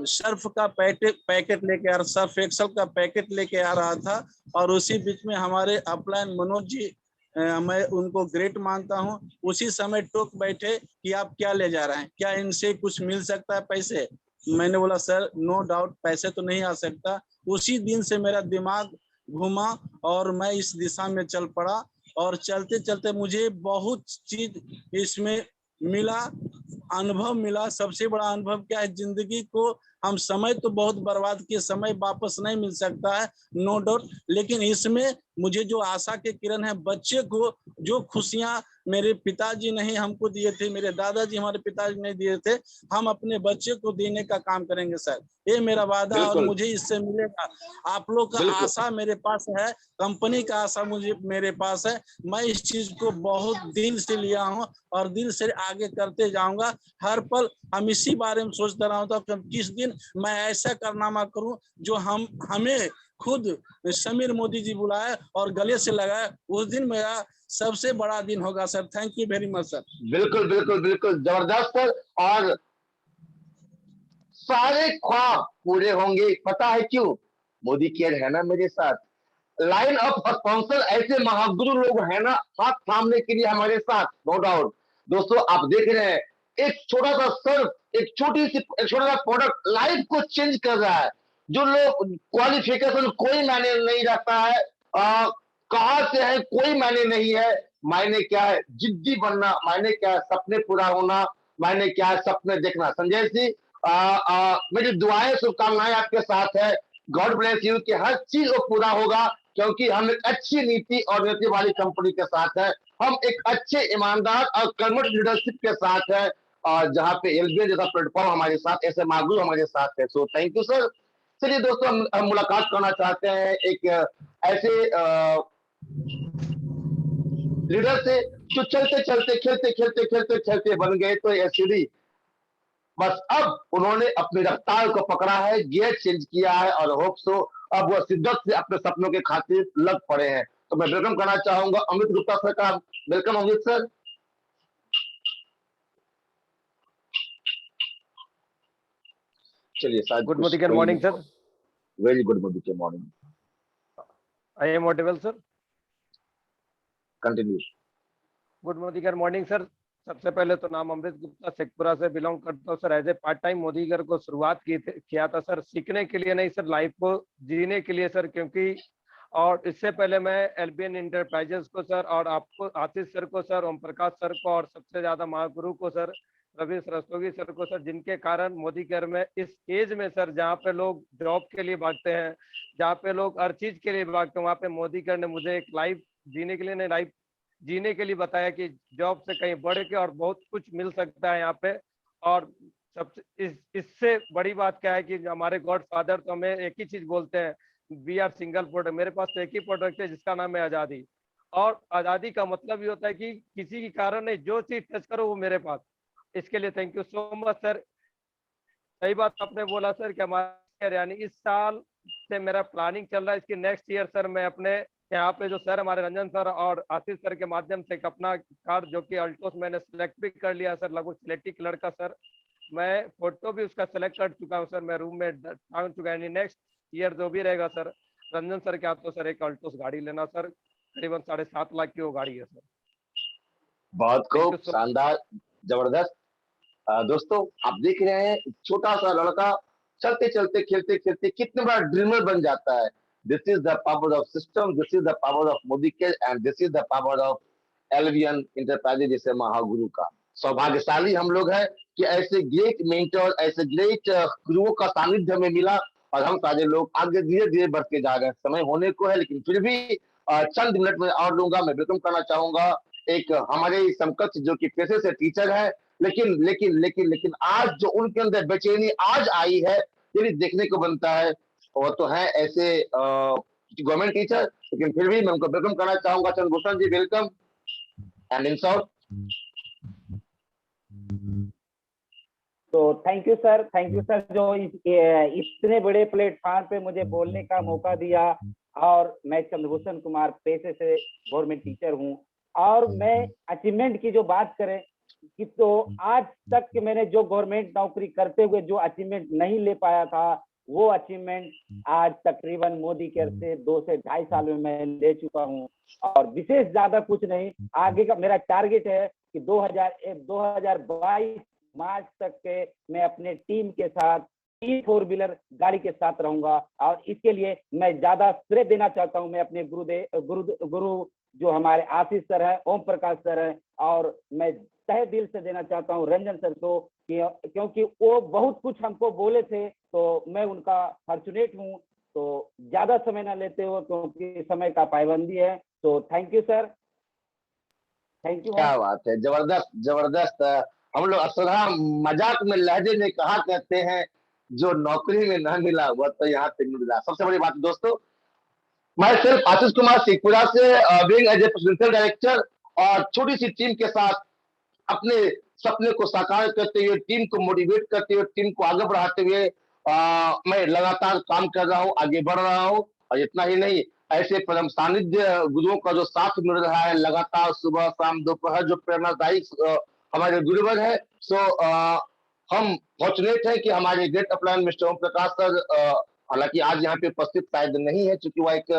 सर्फ का पैकेट लेके आ रहा, सर्फ एक्सल का पैकेट लेके आ रहा था और उसी बीच में हमारे अपलाइन मनोज जी, मैं उनको ग्रेट मानता हूं, उसी समय टोक बैठे कि आप क्या ले जा रहे हैं, क्या इनसे कुछ मिल सकता है पैसे। मैंने बोला सर नो डाउट पैसे तो नहीं आ सकता। उसी दिन से मेरा दिमाग घूमा और मैं इस दिशा में चल पड़ा और चलते चलते मुझे बहुत चीज इसमें मिला, अनुभव मिला। सबसे बड़ा अनुभव क्या है, जिंदगी को हम समय तो बहुत बर्बाद किए, समय वापस नहीं मिल सकता है, नो डाउट, लेकिन इसमें मुझे जो आशा के किरण है, बच्चे को जो खुशियां मेरे पिताजी नहीं हमको दिए थे, मेरे दादाजी हमारे पिताजी नहीं दिए थे, हम अपने बच्चे को देने का काम करेंगे सर। ये मेरा वादा और मुझे इससे मिलेगा। आप लोग का आशा मेरे पास है, कंपनी का आशा मेरे पास है। मैं इस चीज को बहुत दिल से लिया हूँ और दिल से आगे करते जाऊंगा। हर पल हम इसी बारे में सोचता रहा हूँ कि किस दिन मैं ऐसा कारनामा करूं जो हमें खुद समीर मोदी जी बुलाए और गले से लगाए, उस दिन मेरा सबसे बड़ा दिन होगा sir. Thank you very much sir. बिल्कुल बिल्कुल बिल्कुल जबरदस्त सर, और सारे ख्वाब पूरे होंगे। पता है क्यों? मोदी केयर है ना मेरे साथ। लाइन ऑफ स्पॉन्सर ऐसे महागुरु लोग है ना हाथ थामने के लिए हमारे साथ, नो डाउट। दोस्तों आप देख रहे हैं एक छोटा सा सर्फ, एक छोटा सा प्रोडक्ट लाइफ को चेंज कर रहा है। जो लोग क्वालिफिकेशन कोई मायने नहीं रखता है, कहां से है कोई मायने नहीं है। मायने क्या है जिद्दी बनना, मायने क्या है सपने पूरा होना, मायने क्या है सपने देखना। संजय जी मेरी दुआएं शुभकामनाएं आपके साथ है। गॉड ब्लेस यू कि हर चीज वो पूरा होगा, क्योंकि हम एक अच्छी नीति और नीति वाली कंपनी के साथ है। हम एक अच्छे ईमानदार और कर्मठ लीडरशिप के साथ है, और जहां पे एलबीएन जैसा प्लेटफॉर्म हमारे साथ, ऐसे मागुर हमारे साथ है। So thank you sir. चलिए दोस्तों हम मुलाकात करना चाहते हैं एक ऐसे लीडर से जो चलते चलते खेलते खेलते खेलते खेलते बन गए तो एससीडी। बस अब उन्होंने अपनी रफ्तार को पकड़ा है, गियर चेंज किया है और होप सो अब वो शिद्दत से अपने सपनों के खातिर लग पड़े हैं। तो मैं वेलकम करना चाहूंगा अमित गुप्ता सर का। Welcome Amit sir. चलिए सर। Good morning sir. Very good morning. I am audible sir? Continue. Good morning sir. सबसे पहले तो नाम अमृत गुप्ता, शेखपुरा से बिलोंग करता हूँ sir. As a part time Modicare को शुरुआत किया था सर, सीखने के लिए नहीं सर, लाइफ को जीने के लिए सर। क्योंकि और इससे पहले मैं एलबीएन इंटरप्राइजेस को सर, और आपको आशीष सर को सर, ओम प्रकाश सर को, और सबसे ज्यादा महागुरु को सर रवि रस्तोगी सर को सर, जिनके कारण मोदी केयर में इस एज में सर, जहाँ पे लोग जॉब के लिए भागते हैं, जहाँ पे लोग हर चीज के लिए भागते हैं, वहाँ पे मोदी केयर ने मुझे एक लाइफ जीने के लिए नहीं, लाइफ जीने के लिए बताया कि जॉब से कहीं बढ़ के और बहुत कुछ मिल सकता है यहाँ पे। और सबसे इससे बड़ी बात क्या है कि हमारे गॉड फादर तो हमें एक ही चीज बोलते हैं, वी आर सिंगल प्रोडक्ट। मेरे पास तो एक ही प्रोडक्ट है जिसका नाम है आज़ादी। और आज़ादी का मतलब ये होता है कि किसी के कारण नहीं, जो चीज टच करो वो मेरे पास। इसके लिए thank you so much sir. सही बात आपने बोला सर कि हमारे यानी इस साल से मेरा प्लानिंग चल रहा है, इसकी नेक्स्ट ईयर सर मैं अपने यहाँ पे जो सर हमारे रंजन सर और आशीष सर के माध्यम से अपना कार जो कि अल्टोस मैंने सेलेक्ट भी कर लिया सर, लगभग सिलेक्टिव कलर का सर। मैं फोटो भी उसका सेलेक्ट कर चुका हूँ सर, मैं रूम में टांग चुका है। नेक्स्ट ईयर जो भी रहेगा सर, रंजन सर के हाथों सर एक अल्टोस गाड़ी लेना सर, करीबन 7.5 लाख की वो गाड़ी है सर। बहुत खूब, शानदार, जबरदस्त। दोस्तों आप देख रहे हैं छोटा सा लड़का चलते चलते खेलते खेलते कितने बड़ा ड्रीमर बन जाता है। This is the power of system, this is the power of Modi care and this is the power of LBN enterprises जैसे महागुरु का। सौभाग्यशाली हम लोग हैं कि ऐसे ग्रेट मेंटर, ऐसे ग्रेट गुरुओं का सानिध्य में मिला और हम सारे लोग आगे धीरे धीरे बढ़ते जा रहे हैं। समय होने को है, लेकिन फिर भी चंद मिनट में और लूंगा। मैं वेलकम करना चाहूंगा एक हमारे समकक्ष जो कि पेशे से टीचर है, लेकिन आज जो उनके अंदर बेचैनी आज आई है, ये भी देखने को बनता है। वो तो है ऐसे गवर्नमेंट टीचर, लेकिन फिर भी मैं उनको वेलकम करना चाहूंगा। चंद्रभूषण जी, वेलकम एंड इन शॉर्ट। तो थैंक यू सर जो इतने बड़े प्लेटफॉर्म पे मुझे बोलने का मौका दिया। और मैं चंद्रभूषण कुमार पेशे से गवर्नमेंट टीचर हूँ। और मैं अचीवमेंट की जो बात करें कि तो आज तक कि मैंने जो गवर्नमेंट नौकरी करते हुए जो अचीवमेंट नहीं ले पाया था, वो अचीवमेंट आज तकरीबन मोदी केयर से 2 से 2.5 साल में मैं ले चुका हूँ। और विशेष ज्यादा कुछ नहीं, आगे का मेरा टारगेट है कि 2022 मार्च तक के मैं अपने टीम के साथ 4 व्हीलर गाड़ी के साथ रहूंगा। और इसके लिए मैं ज्यादा श्रेय देना चाहता हूं मैं अपने गुरु जो हमारे आशीष सर है, ओम प्रकाश सर है, और मैं तहे दिल से देना चाहता हूं रंजन सर को, क्योंकि वो बहुत कुछ हमको बोले थे, तो मैं उनका फॉर्चुनेट हूं। तो ज्यादा समय ना लेते हो क्योंकि समय का पाबंदी है। तो thank you sir, thank you. क्या बात है, जबरदस्त जबरदस्त। हम लोग असरा मजाक में लहजे में कहा करते हैं, जो नौकरी में ना मिला वह तो यहाँ तक मिला। सबसे बड़ी बात दोस्तों, मैं सिर्फ आशीष कुमार शेखपुरा से being as a presidential director और छोटी सी टीम के साथ अपने सपने को साकार करते हुए, टीम को मोटिवेट करते हुए, टीम को आगे बढ़ाते हुए मैं लगातार काम कर रहा हूँ, आगे बढ़ रहा हूँ। और इतना ही नहीं, ऐसे परम सानिध्य गुरुओं का जो साथ मिल रहा है लगातार सुबह शाम दोपहर, जो प्रेरणादायी हमारे गुरुवर है। सो हम फॉर्चुनेट है कि हमारे great upline mister Om Prakash sir, हालांकि आज यहाँ पे उपस्थित शायद नहीं है, चूंकि वह एक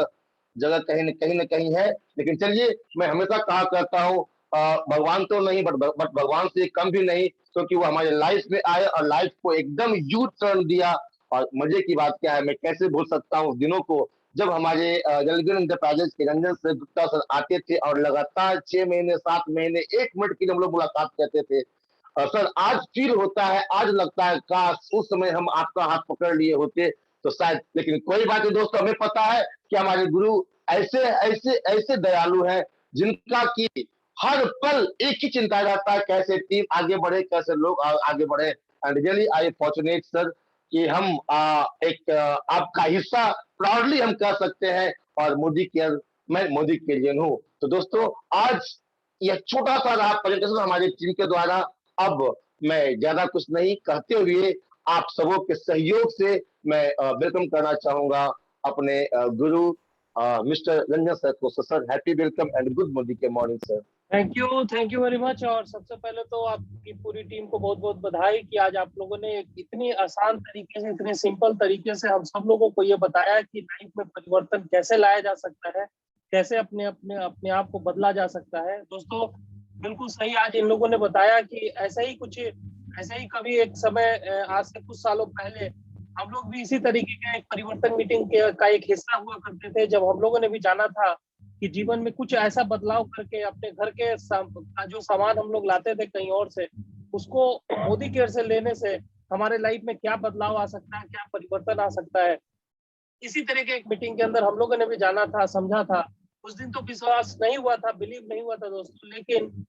जगह कहीं न कहीं है। लेकिन चलिए, मैं हमेशा कहा करता हूँ भगवान तो नहीं बट भगवान से कम भी नहीं, क्योंकि वो हमारे लाइफ में आए और लाइफ को एकदम यू टर्न दिया। और मजे की बात क्या है, मैं कैसे भूल सकता हूँ दिनों को जब हमारे जलगिर इंटरप्राइजेस के रंजन सर गुप्ता सर आते थे और लगातार 6 महीने 7 महीने 1 मिनट के लिए हम लोग मुलाकात करते थे। सर आज फील होता है, आज लगता है काश उस समय हम आपका हाथ पकड़ लिए होते तो शायद। लेकिन कोई बात नहीं दोस्तों, हमें पता है कि हमारे गुरु ऐसे ऐसे ऐसे दयालु हैं, जिनका की हर पल एक ही चिंता रहता है, कैसे टीम आगे बढ़े, कैसे लोग आगे बढ़े। And really I fortunate sir कि हम आपका हिस्सा प्राउडली हम कह सकते हैं। और मोदी केयर, मैं मोदी केयरियन हूँ। तो दोस्तों, आज यह छोटा सा रहा प्रेजेंटेशन हमारी टीम के द्वारा। अब मैं ज्यादा कुछ नहीं कहते हुए आप सबों के सहयोग से मैं वेलकम करना चाहूंगा अपने गुरु मिस्टर रंजन सर को। Sir happy welcome and good morning के morning sir. Thank you very much. और सबसे पहले तो आपकी पूरी टीम को बहुत बहुत बधाई कि आज आप लोगों ने इतनी आसान तरीके से, इतने सिंपल तरीके से हम सब लोगों को ये बताया कि लाइफ में परिवर्तन कैसे लाया जा सकता है, कैसे अपने अपने अपने आप को बदला जा सकता है। दोस्तों बिल्कुल सही आज इन लोगों ने बताया कि ऐसे ही कभी एक समय आज से कुछ सालों पहले हम लोग भी इसी तरीके का एक परिवर्तन मीटिंग का एक हिस्सा हुआ करते थे, जब हम लोगों ने भी जाना था कि जीवन में कुछ ऐसा बदलाव करके अपने घर के जो सामान हम लोग लाते थे कहीं और से, उसको मोदी केयर से लेने से हमारे लाइफ में क्या बदलाव आ सकता है, क्या परिवर्तन आ सकता है। इसी तरह के एक मीटिंग के अंदर हम लोगों ने भी जाना था, समझा था। उस दिन तो विश्वास नहीं हुआ था, बिलीव नहीं हुआ था दोस्तों, लेकिन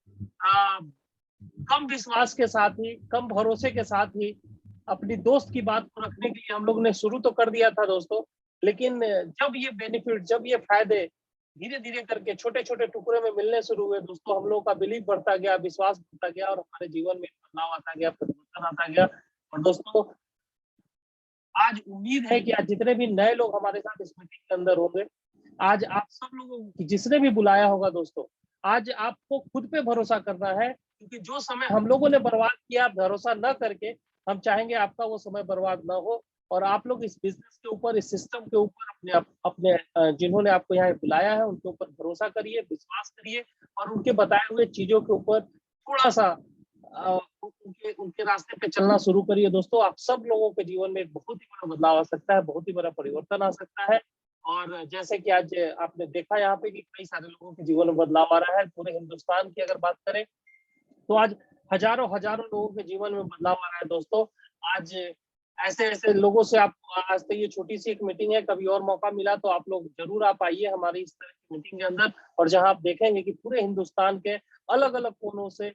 कम विश्वास के साथ ही, कम भरोसे के साथ ही अपनी दोस्त की बात को रखने के लिए हम लोग ने शुरू तो कर दिया था दोस्तों। लेकिन जब ये बेनिफिट, जब ये फायदे धीरे धीरे करके छोटे छोटे टुकड़े में मिलने शुरू हुए दोस्तों, हम लोगों का बिलीव बढ़ता गया, विश्वास बढ़ता गया और हमारे जीवन में बदलाव आता गया, परिवर्तन आता गया। और दोस्तों आज उम्मीद है कि आज जितने भी नए लोग हमारे साथ इस मीटिंग के अंदर होंगे, आज आप सब लोगों को जिसने भी बुलाया होगा दोस्तों, आज आपको खुद पे भरोसा करना है, क्योंकि जो समय हम लोगों ने बर्बाद किया भरोसा न करके, हम चाहेंगे आपका वो समय बर्बाद ना हो। और आप लोग इस बिजनेस के ऊपर, इस सिस्टम के ऊपर अपने जिन्होंने आपको यहाँ बुलाया है उनके ऊपर भरोसा करिए, विश्वास करिए और उनके बताए हुए चीजों के ऊपर थोड़ा सा उनके रास्ते पे चलना शुरू करिए। दोस्तों आप सब लोगों के जीवन में एक बहुत ही बड़ा बदलाव आ सकता है, बहुत ही बड़ा परिवर्तन आ सकता है। और जैसे कि आज आपने देखा यहाँ पे कि कई सारे लोगों के जीवन में बदलाव आ रहा है। पूरे हिंदुस्तान की अगर बात करें तो आज हजारों हजारों लोगों के जीवन में बदलाव आ रहा है दोस्तों। आज ऐसे ऐसे लोगों से आप आज तक ये छोटी सी एक मीटिंग है, कभी और मौका मिला तो आप लोग जरूर आप आइए हमारी इस तरह की मीटिंग के अंदर, और जहां आप देखेंगे कि पूरे हिंदुस्तान के अलग अलग कोनों से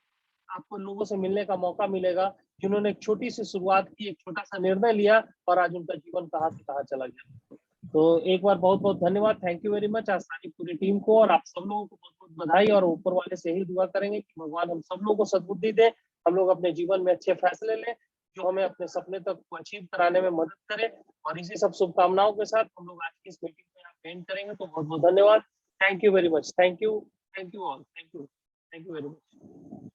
आपको लोगों से मिलने का मौका मिलेगा, जिन्होंने एक छोटी सी शुरुआत की, एक छोटा सा निर्णय लिया और आज उनका जीवन कहाँ से कहाँ चला गया। तो एक बार बहुत बहुत धन्यवाद, थैंक यू वेरी मच आसानी पूरी टीम को, और आप सब लोगों को बहुत बहुत बधाई, और ऊपर वाले से ही दुआ करेंगे कि भगवान हम सब लोगों को सद्बुद्धि दे, हम लोग अपने जीवन में अच्छे फैसले लें जो हमें अपने सपने तक अचीव कराने में मदद करे। और इसी सब शुभकामनाओं के साथ हम लोग आज की इस मीटिंग में आप एंड करेंगे। तो बहुत बहुत धन्यवाद, thank you very much, thank you all, thank you very much.